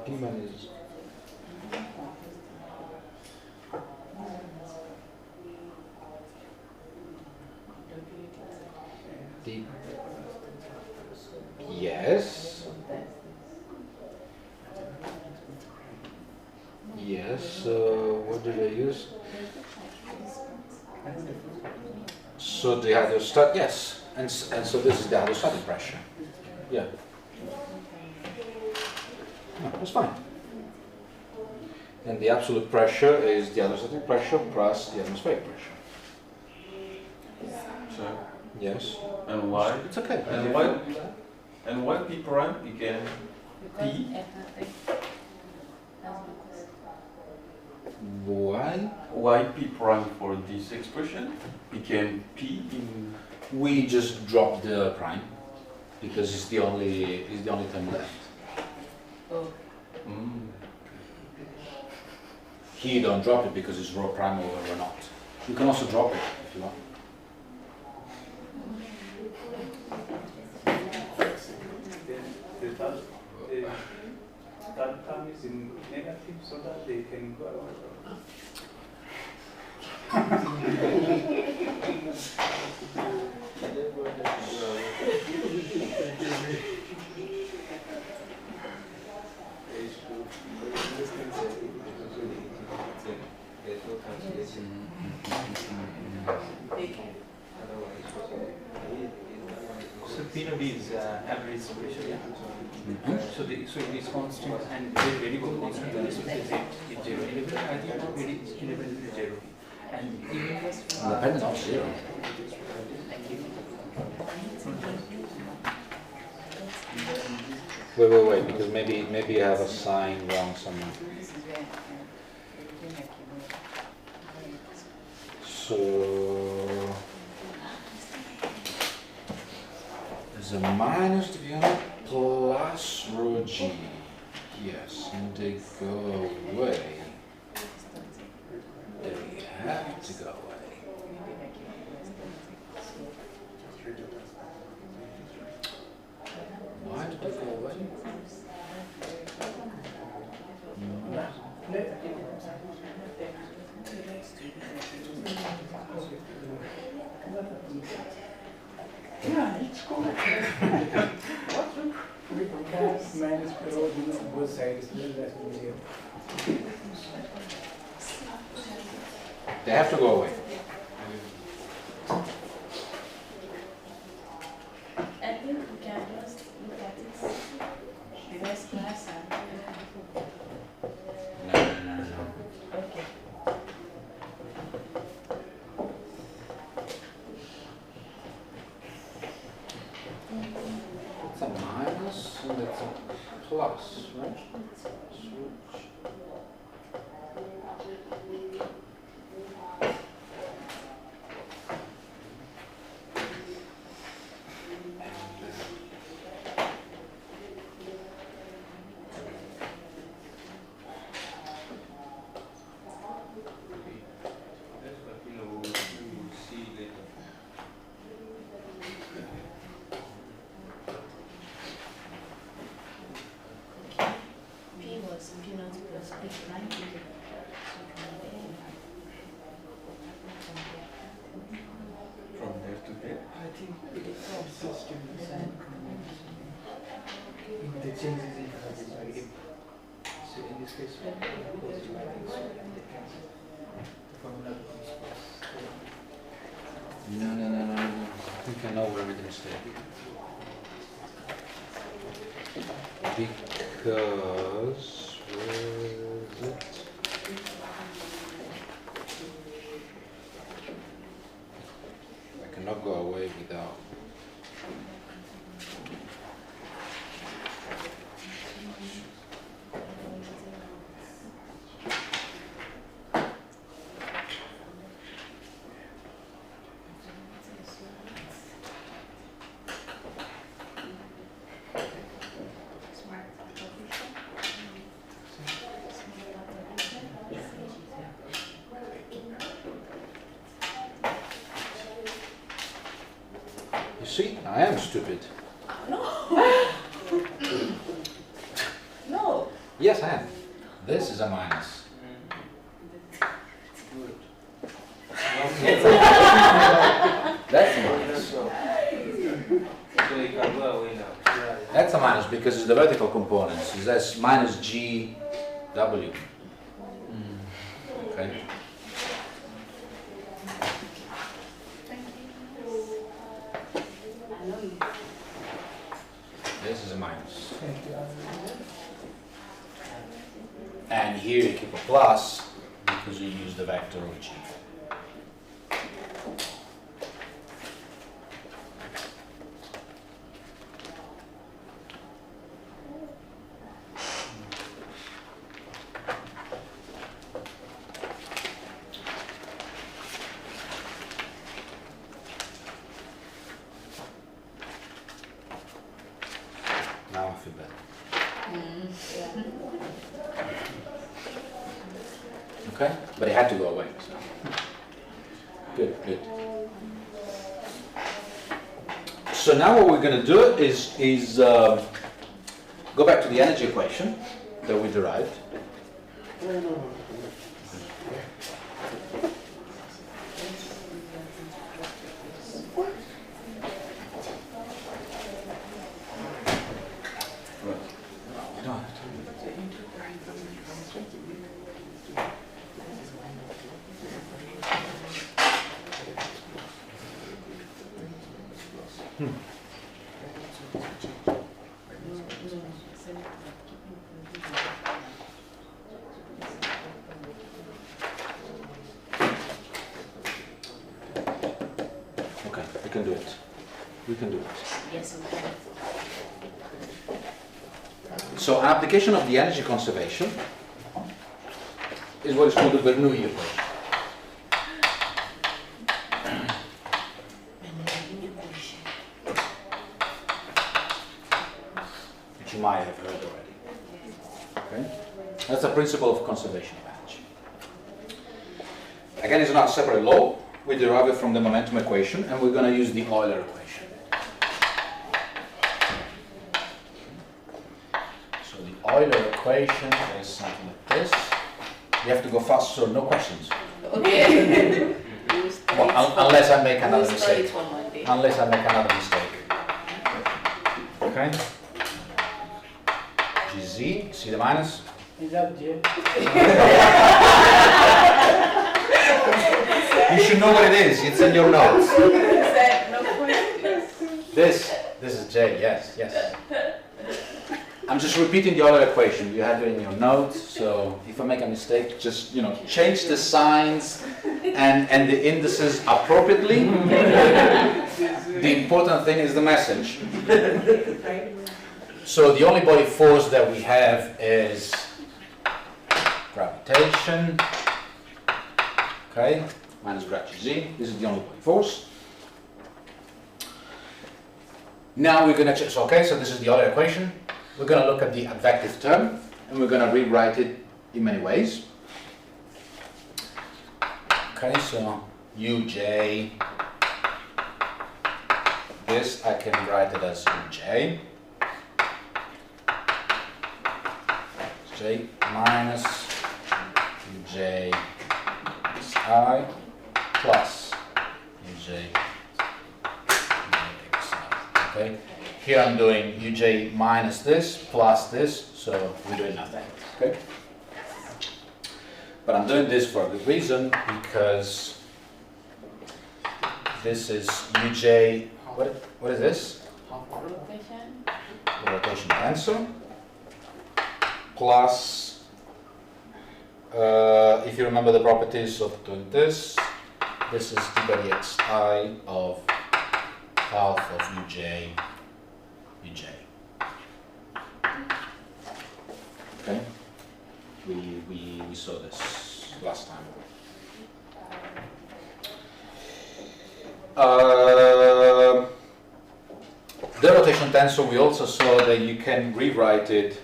P minus. D. Yes. Yes. What did I use? So the hydrostatic, yes, and so this is the hydrostatic pressure. Yeah. No, that's fine. And the absolute pressure is the hydrostatic pressure plus the atmospheric pressure. So, Yes. and why? It's okay. And why P prime became P? Why? Why P prime for this expression became P in? We just dropped the prime because it's the only term left. Oh, Mm. Here you don't drop it because it's rho prime over rho naught. You can also drop it if you want. that term is in negative so that they can go around. There's no cancellation. So P of D is average pressure, yeah. So it is constant and variable constant with respect to z is 0. Independent, I think it is independently 0. And Independent of 0. Wait, because maybe you have a sign wrong somewhere. So there's a minus to be on it, plus rho g. Yes, and they go away. They have to go away. Why did they go away? Yeah, it's cool. Minus rho on both sides, then that will be 0. They have to go away. I think we can just look at it first class and No. okay. It's a minus and it's a plus, right? Switch. That's what we will see later. P was P naught plus P prime. From there to there. I think it is system design the changes in this item. So in this case, positive items, so they cancel. The formula becomes plus. No. I think I know where I made the mistake. Because where is it? I cannot go away without. You see, I am stupid. No. Yes, I am. This is a minus. That's a minus. So you can go away now. That's a minus because it's the vertical components. That's minus GW. Okay. This is a minus. And here you keep a plus because you use the vector of G. Now I feel better. Okay, but it had to go away. So. Good. So now what we're going to do is go back to the energy equation. that we derived. Okay, we can do it. We can do it. Yes, we can. So an application of the energy conservation is what is called the Bernoulli equation. Which you might have heard already. Okay? That's the principle of conservation of energy. Again, it's not a separate law. We derive it from the momentum equation, and we're going to use the Euler equation. So the Euler equation is something like this. You have to go fast, so no questions. Okay. Well, unless I make another We'll start it mistake. for Monday. Unless I make another mistake. Okay? GZ, see the minus? Is that J? You should know what it is, it's in your notes. Said no questions. This is J, yes. I'm just repeating the Euler equation. You have it in your notes, so if I make a mistake, just change the signs and the indices appropriately. The important thing is the message. So the only body force that we have is gravitation. Okay, minus gravity z. This is the only body force. Now we're going to check. So this is the Euler equation. We're going to look at the advective term, and we're going to rewrite it in many ways. Okay, so uj. This I can write it as uj. J minus uj xi plus uj xi. Okay. Here I'm doing uj minus this plus this, so we're doing nothing. Okay. But I'm doing this for a good reason, because this is uj. What is this? Rotation. The rotation tensor plus, if you remember the properties of doing this is d by dxi of half of uj. Okay, we saw this last time. The rotation tensor, we also saw that you can rewrite it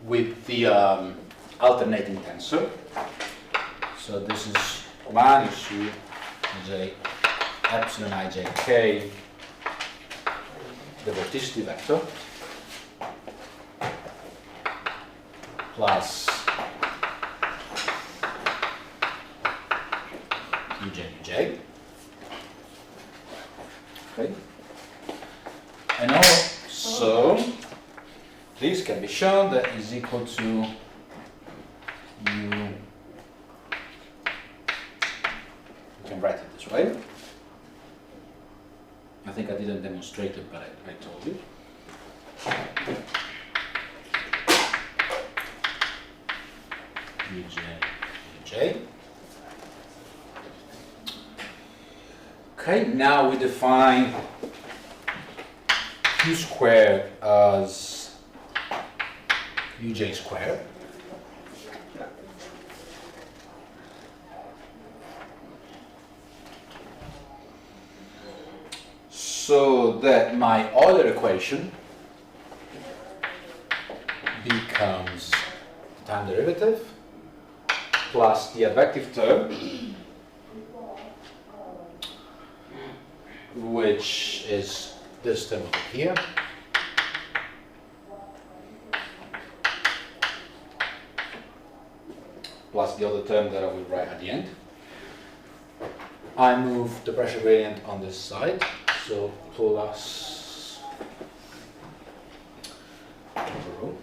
with the alternating tensor. So this is minus u j epsilon ijk, the vorticity vector, plus uj. Okay. And also, this can be shown that is equal to u. We can write it this way. I think I didn't demonstrate it, but I told you. uj. Okay, now we define q squared as uj squared. So that my Euler equation becomes time derivative plus the advective term, which is this term over here, plus the other term that I will write at the end. I move the pressure gradient on this side, so plus rho.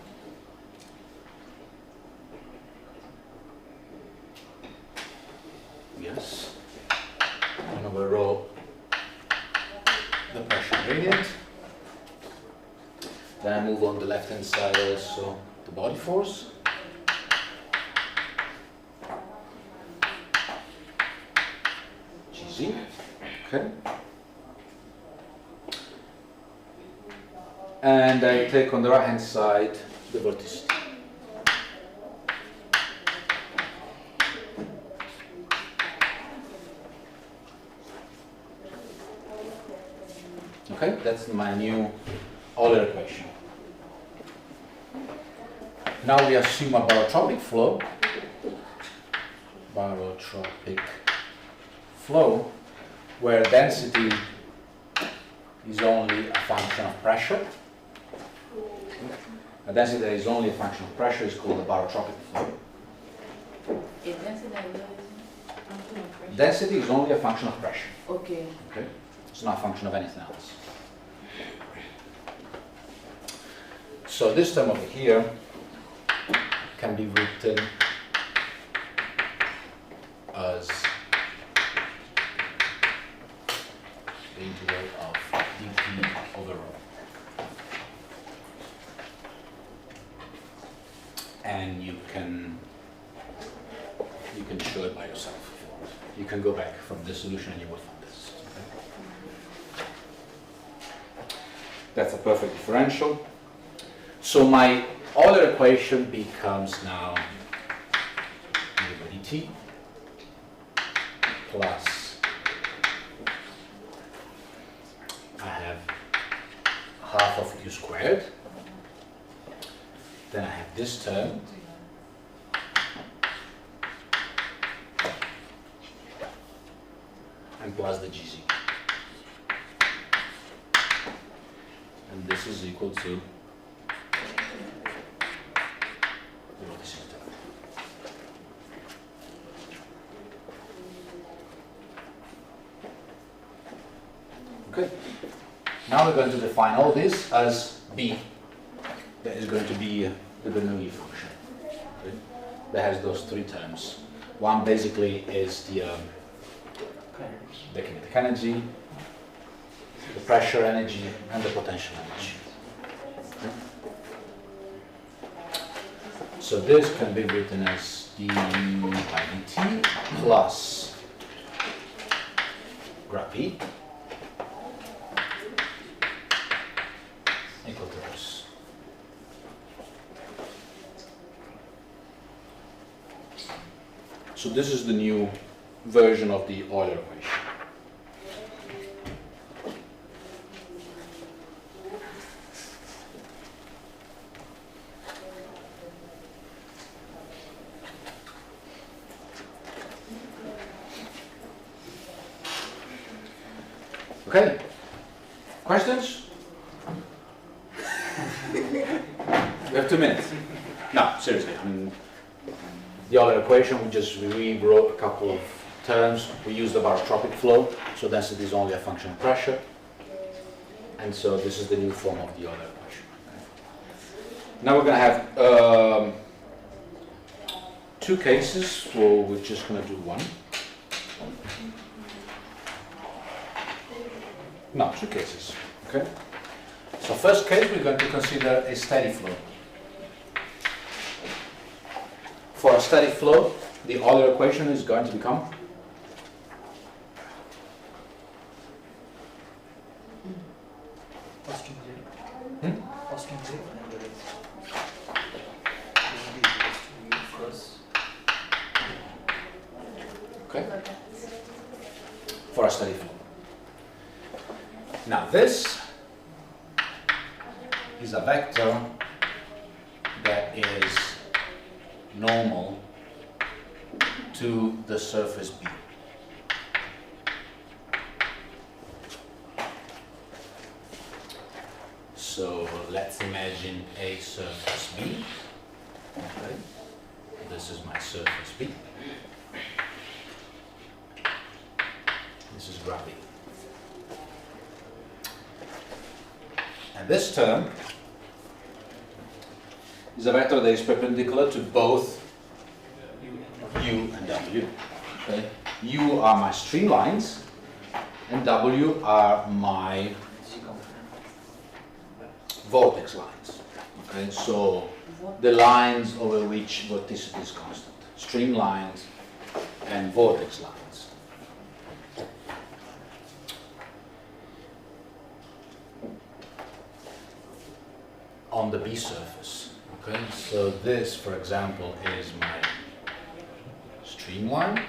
Yes, 1 over rho, the pressure gradient. Then I move on the left hand side also the body force. GZ, okay. And I take on the right hand side the vorticity. Okay, that's my new Euler equation. Now we assume a barotropic flow. Barotropic flow where density is only a function of pressure. A density that is only a function of pressure is called a barotropic flow. Density is only a function of pressure. Okay. Okay? It's not a function of anything else. So this term over here can be written as the integral of dp over rho. And you can show it by yourself if you want. You can go back from this solution and you will find this. Okay? That's a perfect differential. So my Euler equation becomes now d over dt plus I have half of q squared. Then I have this term and plus the GZ. And this is equal to the vorticity term. Okay. Now we're going to define all this as B. That is going to be the Bernoulli function. Okay? That has those three terms. One basically is the kinetic energy, the pressure energy, and the potential energy. Okay? So this can be written as d by dt plus graph E equal to this. So this is the new version of the Euler equation. Okay, questions? We have 2 minutes. No, seriously, I mean, the Euler equation, we just rewrote a couple of terms. We used the barotropic flow, so density is only a function of pressure. And so this is the new form of the Euler equation. Now we're going to have 2 cases, so we're just going to do one. No, 2 cases. Okay. So first case, we're going to consider a steady flow. For a steady flow, the Euler equation is going to become okay. For a steady flow. Now this is a vector that is normal to the surface B. So let's imagine a surface B. Okay. This is my surface B. This is gravity. And this term is a vector that is perpendicular to both U and W. Okay? U are my streamlines, and W are my vortex lines. Okay, so the lines over which vorticity is constant, streamlines and vortex lines. On the B surface. Okay, so this, for example, is my streamline,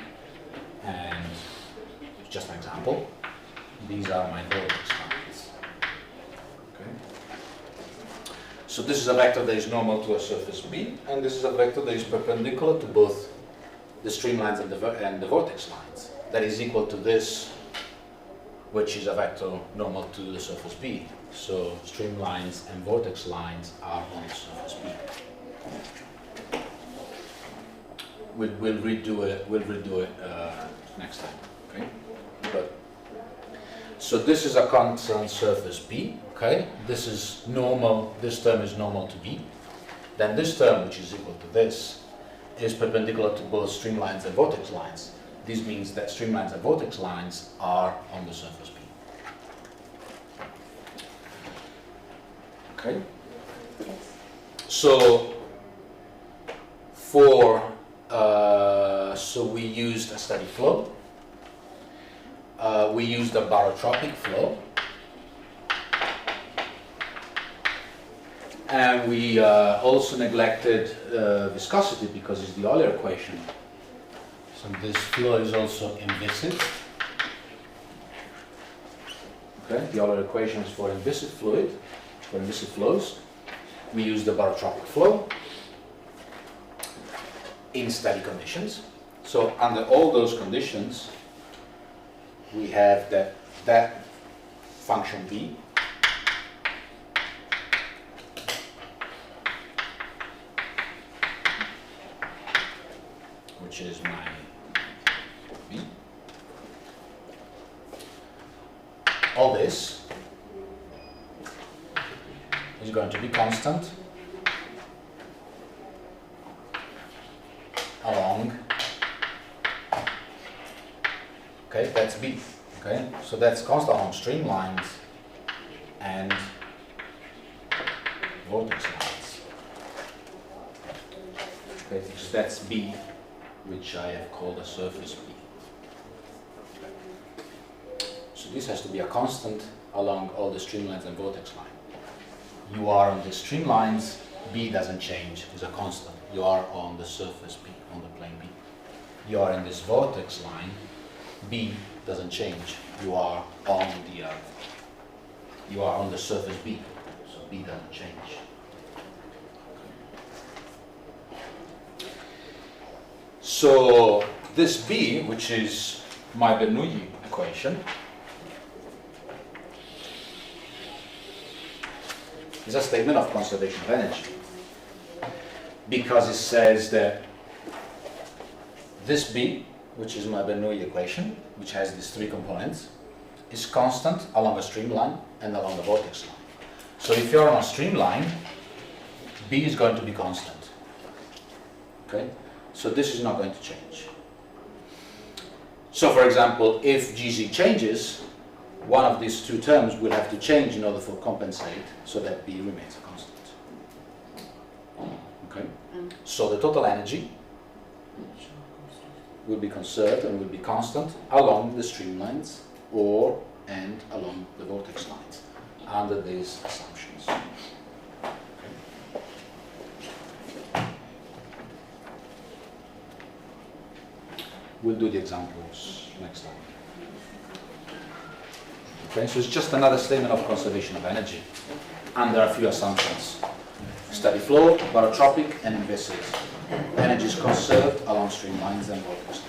and just an example, these are my vortex lines. Okay. So this is a vector that is normal to a surface B, and this is a vector that is perpendicular to both the streamlines and the vortex lines. That is equal to this, which is a vector normal to the surface B. So streamlines and vortex lines are on the surface B. We'll redo it next time. Okay. But so this is a constant surface B. Okay. This is normal. This term is normal to B. Then this term, which is equal to this, is perpendicular to both streamlines and vortex lines. This means that streamlines and vortex lines are on the surface B. Okay. So so we used a steady flow. We used a barotropic flow, and we also neglected viscosity because it's the Euler equation. So this flow is also inviscid. Okay, the Euler equation is for inviscid fluid, for inviscid flows. We use the barotropic flow in steady conditions. So under all those conditions, we have that function B which is my B. All this is going to be constant along, okay, that's B, okay, so that's constant along streamlines and vortex lines, okay, so that's B, which I have called a surface B. So this has to be a constant along all the streamlines and vortex line. You are on the streamlines, B doesn't change, it's a constant. You are on the surface B, on the plane B. You are in this vortex line, B doesn't change. You are on the surface B, so B doesn't change. So this B, which is my Bernoulli equation, is a statement of conservation of energy, because it says that this B, which is my Bernoulli equation, which has these three components, is constant along a streamline and along the vortex line. So if you're on a streamline, B is going to be constant. Okay? So this is not going to change. So for example, if GZ changes, one of these two terms will have to change in order to compensate so that B remains a constant. Okay? So the total energy will be conserved and will be constant along the streamlines and along the vortex lines under these assumptions. We'll do the examples next time. Okay, so it's just another statement of conservation of energy under a few assumptions. Steady flow, barotropic, and inviscid. Energy is conserved along streamlines and vortex lines.